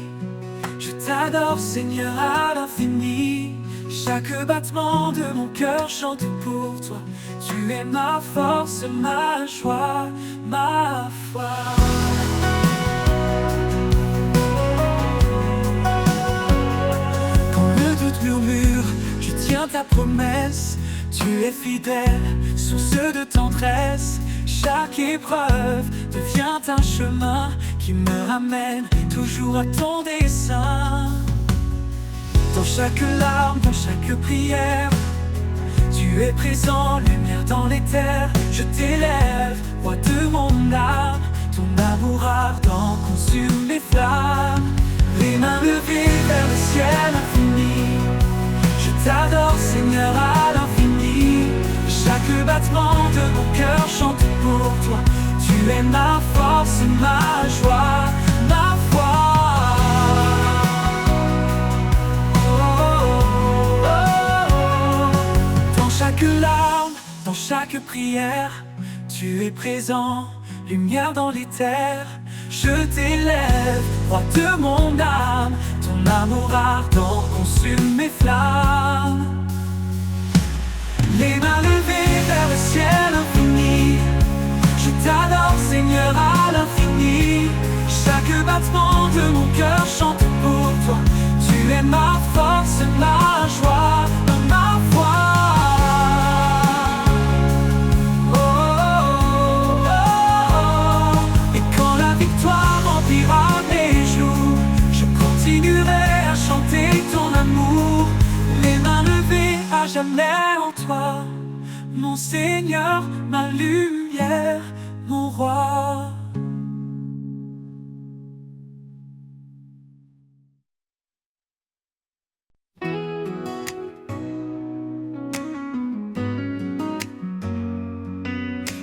je t'adore Seigneur à l'infini. Chaque battement de mon cœur chante pour toi. Tu es ma force, ma joie, ma foi. Quand le doute murmure, je tiens ta promesse. Tu es fidèle, source de tendresse. Chaque épreuve devient un chemin qui me ramène toujours à ton dessein. Dans chaque larme, dans chaque prière, tu es présent, lumière dans les terres. Je t'élève, roi de mon âme, ton amour ardent consume mes flammes. Les mains levées vers le ciel infini, je t'adore Seigneur à l'infini. Chaque battement de mon cœur chante pour toi. Tu es ma force, ma joie, ma foi. Dans chaque larme, dans chaque prière, tu es présent, lumière dans les terres. Je t'élève, roi de mon âme, ton amour ardent consume mes flammes. Les mains levées vers le ciel infini, je t'adore Seigneur à l'infini. Chaque battement de mon cœur chante pour toi. Tu es ma force, ma joie, ma foi. Oh, oh, oh, oh. Et quand la victoire remplira mes jours, je continuerai à chanter ton amour. Les mains levées à jamais en toi, mon Seigneur, ma lumière, mon roi.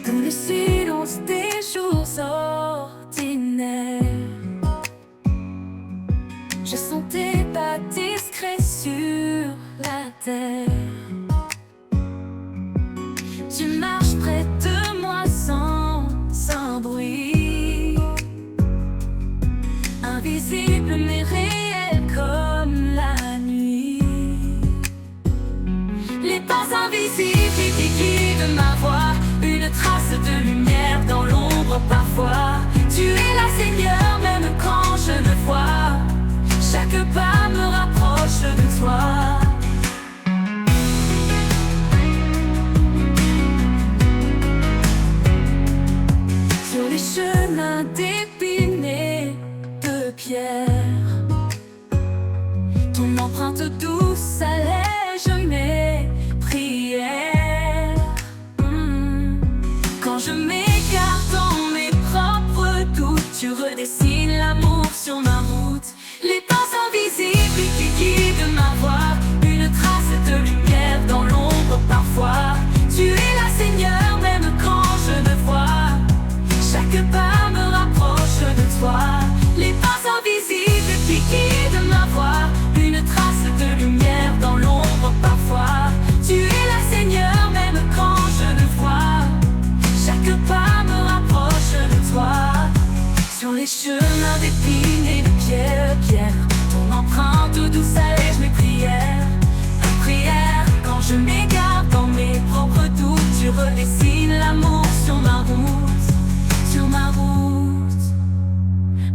Dans le silence des jours ordinaires, je sens tes pas discrets sur la terre. Tu marches près de moi sans bruit, invisible mais réel comme la nuit. Les pas invisibles qui guident ma voix, une trace de lumière dans l'ombre parfois. Tu es là Seigneur, même quand je ne vois. Chaque pas me rapproche de toi. Sur les chemins d'épines et de pierre, ton empreinte douce allège mes prières. Quand je m'égare dans mes propres doutes, tu redessines l'amour sur ma route. Les pas invisibles qui guident ma voix, une trace de lumière dans l'ombre parfois. Tu es là Seigneur, même quand je ne vois. Chaque pas me rapproche de toi. Les pas invisibles qui guident ma voix, une trace de lumière dans l'ombre parfois. Tu es là Seigneur, même quand je ne vois. Chaque pas me rapproche de toi. Sur les chemins d'épines et de pierre, ton empreinte douce allège mes prières. Prière, quand je m'égare dans mes propres doutes, tu redessines l'amour sur ma route, sur ma route.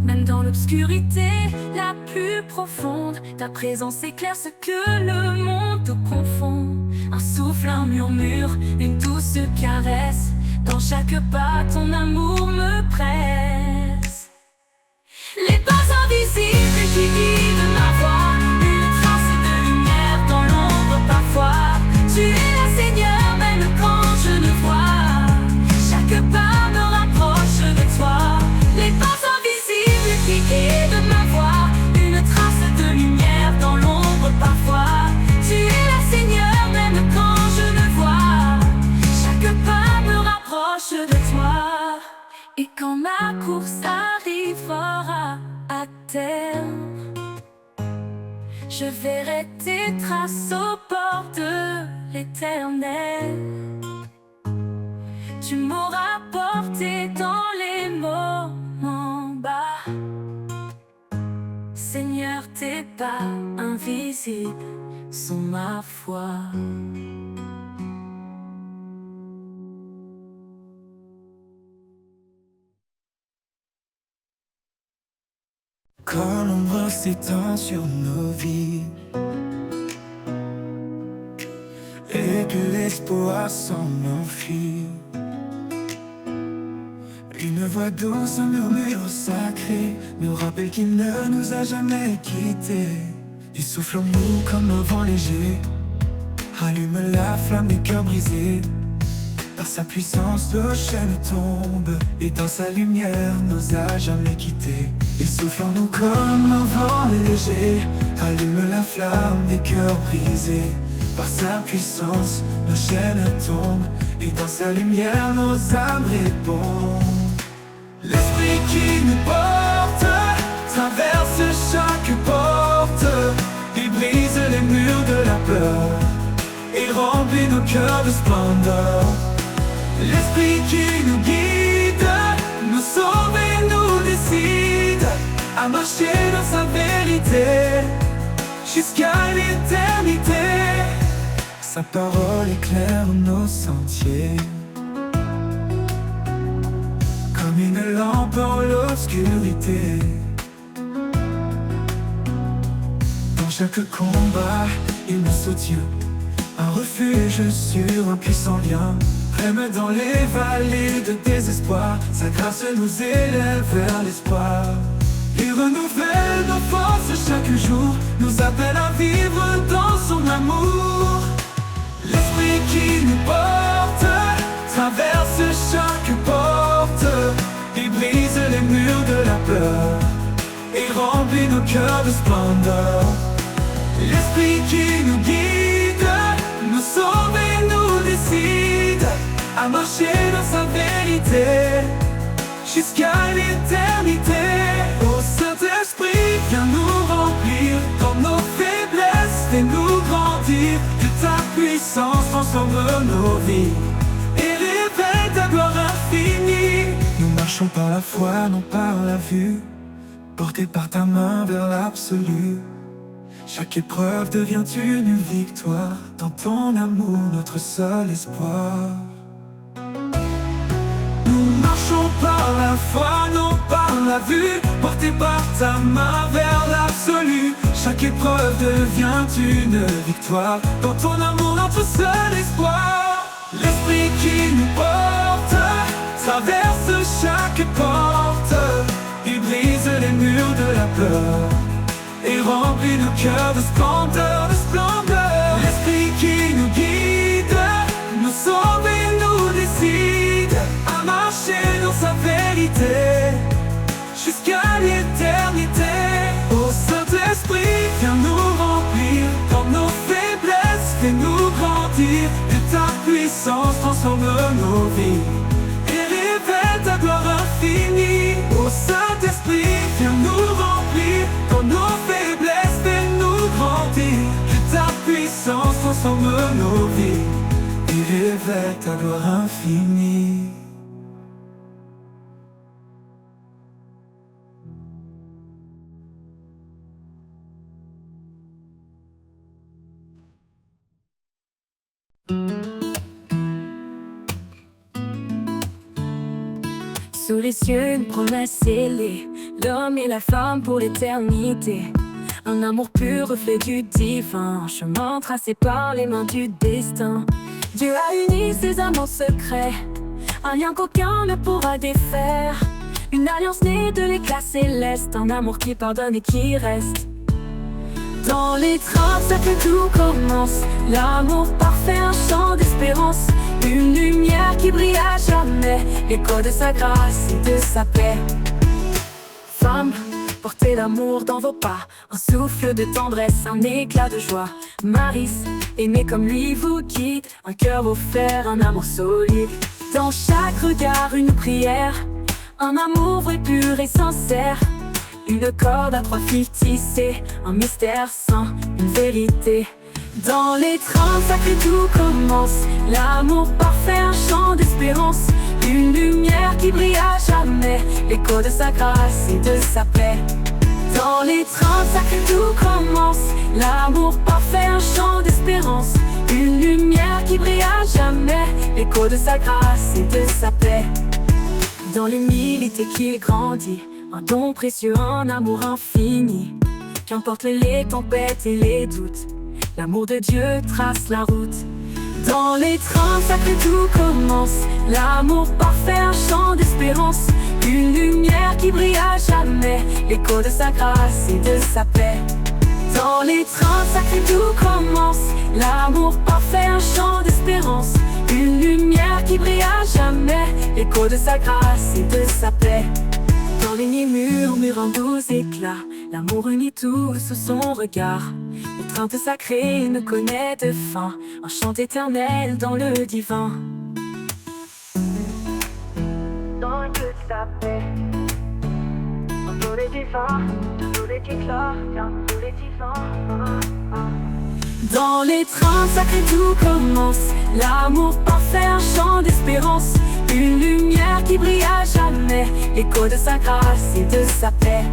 Même dans l'obscurité la plus profonde, ta présence éclaire ce que le monde confond. Un souffle, un murmure, une douce caresse. Dans chaque pas, ton amour me presse. Les pas invisibles qui guident ma voix, une trace de lumière dans l'ombre parfois. Tu es là Seigneur, même quand je ne vois. Chaque pas me rapproche de toi. Les pas invisibles qui guident ma voix, une trace de lumière dans l'ombre parfois. Tu es là Seigneur, même quand je ne vois. Chaque pas me rapproche de toi. Et quand ma course arrivera à terme, je verrai tes traces au bord de l'éternel. Tu m'auras porté dans les moments bas. Seigneur, tes pas invisibles sont ma foi. Quand l'ombre s'étend sur nos vies et que l'espoir s'en enfuit, Une voix douce, un murmure sacré nous rappelle qu'il ne nous a jamais quittés. Il souffle en nous comme un vent léger, allume la flamme des cœurs brisés. Par sa puissance, nos chaînes tombent, et dans sa lumière, nous a jamais quittés. Il souffle en nous comme un vent léger, allume la flamme des cœurs brisés. Par sa puissance, nos chaînes tombent, et dans sa lumière, nos âmes répondent. L'esprit qui nous porte traverse chaque porte, il brise les murs de la peur et remplit nos cœurs de splendeur. L'esprit qui nous guide, nous sauve et nous décide à marcher dans sa vérité jusqu'à l'éternité. Sa parole éclaire nos sentiers comme une lampe en l'obscurité. Dans chaque combat, il nous soutient, un refuge sur un puissant lien. Même dans les vallées de désespoir, sa grâce nous élève vers l'espoir. Il renouvelle nos forces chaque jour, nous appelle à vivre dans son amour. L'esprit qui nous porte traverse chaque porte, il brise les murs de la peur et remplit nos cœurs de splendeur. L'esprit qui nous guide, nous sauve et nous décide à marcher dans sa vérité jusqu'à l'éternité. Ô Saint-Esprit, viens nous remplir dans nos faiblesses, fais-nous grandir. Que ta puissance transforme nos vies et révèle ta gloire infinie. Nous marchons par la foi, non par la vue, portés par ta main vers l'absolu. Chaque épreuve devient une victoire, dans ton amour notre seul espoir. Nous marchons par la foi, non par la vue, portés par ta main vers l'absolu. Chaque épreuve devient une victoire, dans ton amour notre seul espoir. L'esprit qui nous porte traverse chaque porte, il brise les murs de la peur et remplit nos cœurs de splendeur, de splendeur. L'esprit qui nous guide, nous sauve et nous décide à marcher dans sa vérité jusqu'à l'éternité. Ô Saint-Esprit, viens nous remplir dans nos faiblesses, fais-nous grandir. Que ta puissance transforme nos vies et révèle ta gloire infinie. Ô Saint-Esprit, viens nous remplir dans nos faiblesses, fais-nous grandir. Que ta puissance transforme nos vies et révèle ta gloire infinie. Sous les cieux, une promesse scellée, l'homme et la femme pour l'éternité. Un amour pur, reflet du divin, un chemin tracé par les mains du destin. Dieu a uni ses amants secrets, un lien qu'aucun ne pourra défaire. Une alliance née de l'éclat céleste, un amour qui pardonne et qui reste. Dans les trains, ça que tout commence, l'amour parfait, un chant d'espérance. Une lumière qui brille à jamais, l'écho de sa grâce et de sa paix. Femme, portez l'amour dans vos pas, un souffle de tendresse, un éclat de joie. Maris, aimé comme lui vous guide, un cœur offert, un amour solide. Dans chaque regard, une prière, un amour vrai, pur et sincère. Une corde à trois fils tissée, un mystère saint, une vérité. Dans les trains, ça que tout commence, l'amour parfait, un chant d'espérance. Une lumière qui brille à jamais, l'écho de sa grâce et de sa paix. Dans les trains, ça que tout commence, l'amour parfait, un chant d'espérance. Une lumière qui brille à jamais, l'écho de sa grâce et de sa paix. Dans l'humilité qu'il grandit, un don précieux, un amour infini. Qu'importe les tempêtes et les doutes, l'amour de Dieu trace la route. Dans les trains sacrés tout commence, l'amour parfait, un chant d'espérance, une lumière qui brille à jamais, l'écho de sa grâce et de sa paix. Dans les trains sacrés tout commence, l'amour parfait, un chant d'espérance, une lumière qui brille à jamais, l'écho de sa grâce et de sa paix. Dans les nuits murmure un doux éclat, l'amour unit tous sous son regard. Le train sacré ne connaît de fin, un chant éternel dans le divin. Dans le feu de sa paix, entre les divins, tous les éclats, tous les divins. Dans les trains sacrés tout commence, l'amour parfait, un chant d'espérance, une lumière qui brille à jamais, l'écho de sa grâce et de sa paix.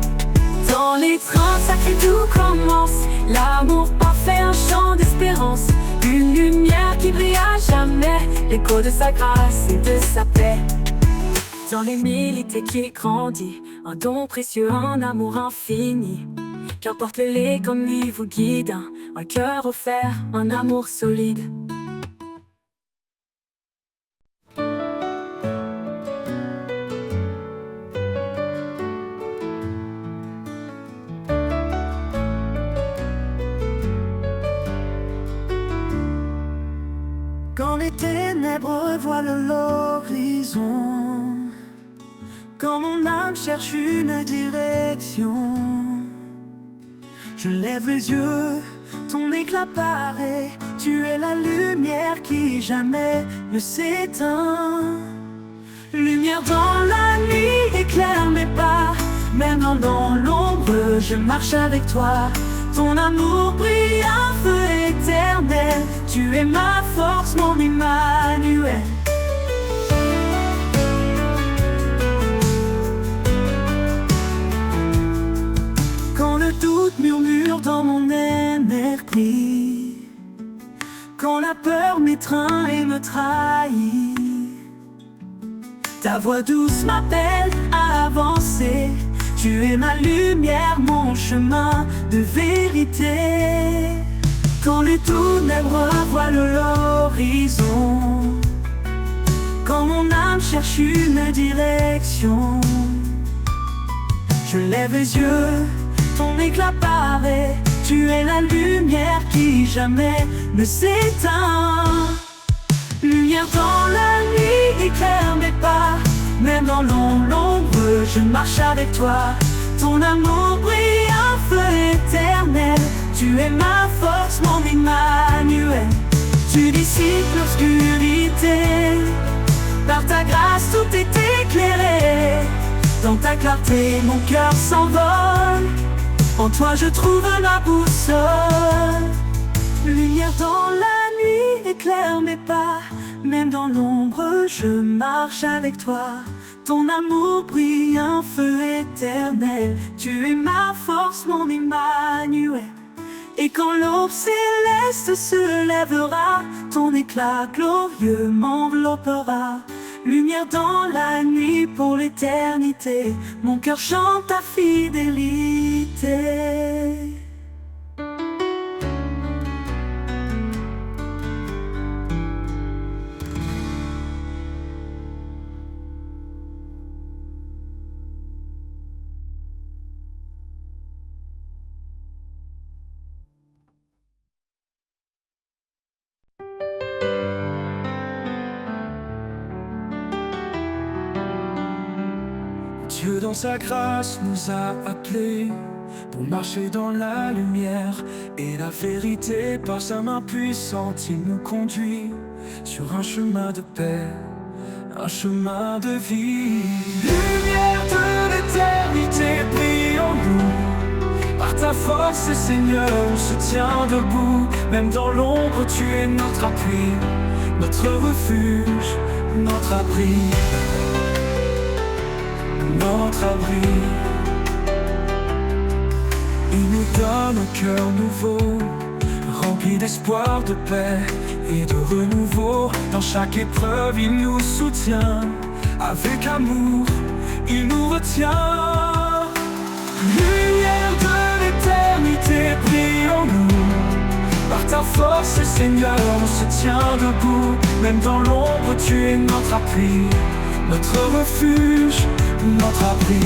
Dans les trains sacrés tout commence, l'amour parfait, un chant d'espérance, une lumière qui brille à jamais, l'écho de sa grâce et de sa paix. Dans l'humilité qui grandit, un don précieux, un amour infini. Qu'importe les comme lui vous guide, un cœur offert, un amour solide. Quand les ténèbres voilent l'horizon, quand mon âme cherche une direction, je lève les yeux, ton éclat paraît, tu es la lumière qui jamais ne s'éteint. Lumière dans la nuit, éclaire mes pas, même dans l'ombre, je marche avec toi. Ton amour brille, un feu éternel, tu es ma force, mon Emmanuel. Quand le doute murmure dans mon esprit, quand la peur m'étreint et me trahit, ta voix douce m'appelle à avancer. Tu es ma lumière, mon chemin de vérité. Quand les ténèbres voilent l'horizon, quand mon âme cherche une direction, je lève les yeux, ton éclat paraît, tu es la lumière qui jamais ne s'éteint. Lumière dans la nuit, éclaire mes pas, même dans l'ombre, je marche avec toi. Ton amour brille, un feu éternel, tu es ma force, mon Emmanuel. Tu dissipes l'obscurité, par ta grâce tout est éclairé. Dans ta clarté mon cœur s'envole, en toi je trouve la boussole. Lumière dans la nuit, éclaire mes pas, même dans l'ombre je marche avec toi. Ton amour brille, un feu éternel, tu es ma force, mon Emmanuel. Et quand l'aube céleste se lèvera, ton éclat glorieux m'enveloppera. Lumière dans la nuit pour l'éternité, mon cœur chante ta fidélité. Dieu dans sa grâce nous a appelés pour marcher dans la lumière et la vérité. Par sa main puissante il nous conduit sur un chemin de paix, un chemin de vie. Lumière de l'éternité, brille en nous. Par ta force Seigneur on se tient debout. Même dans l'ombre tu es notre appui, notre refuge, notre abri, notre abri. Il nous donne un cœur nouveau, rempli d'espoir, de paix et de renouveau. Dans chaque épreuve il nous soutient, avec amour il nous retient. Lumière de l'éternité, brille en nous. Par ta force, Seigneur, on se tient debout. Même dans l'ombre, tu es notre appui, notre refuge, notre abri,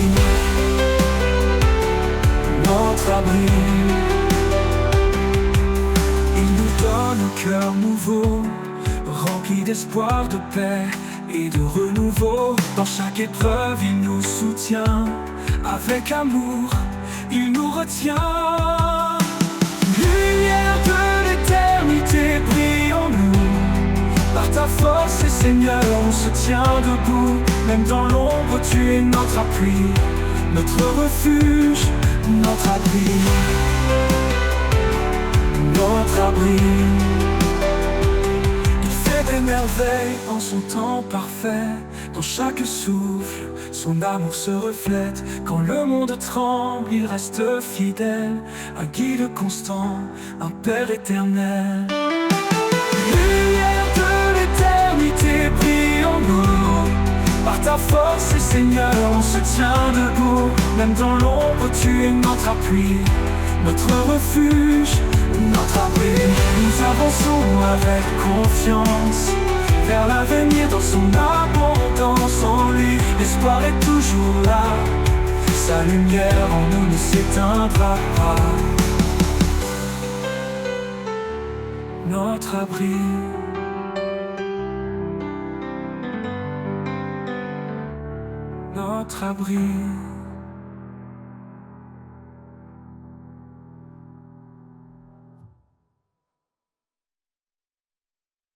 notre abri. Il nous donne un cœur nouveau, rempli d'espoir, de paix et de renouveau. Dans chaque épreuve, il nous soutient. Avec amour, il nous retient. Lumière de l'éternité, brille en nous. Par ta force, Seigneur, on se tient debout. Même dans l'ombre, tu es notre appui, notre refuge, notre abri, notre abri. Il fait des merveilles en son temps parfait. Dans chaque souffle, son amour se reflète. Quand le monde tremble, il reste fidèle. Un guide constant, un Père éternel. Lumière de l'éternité, brille en nous. Par ta force, Seigneur, on se tient debout. Même dans l'ombre, tu es notre appui, notre refuge, notre abri. Nous avançons avec confiance vers l'avenir dans son abondance. En lui, l'espoir est toujours là. Sa lumière en nous ne s'éteindra pas. Notre abri, notre abri.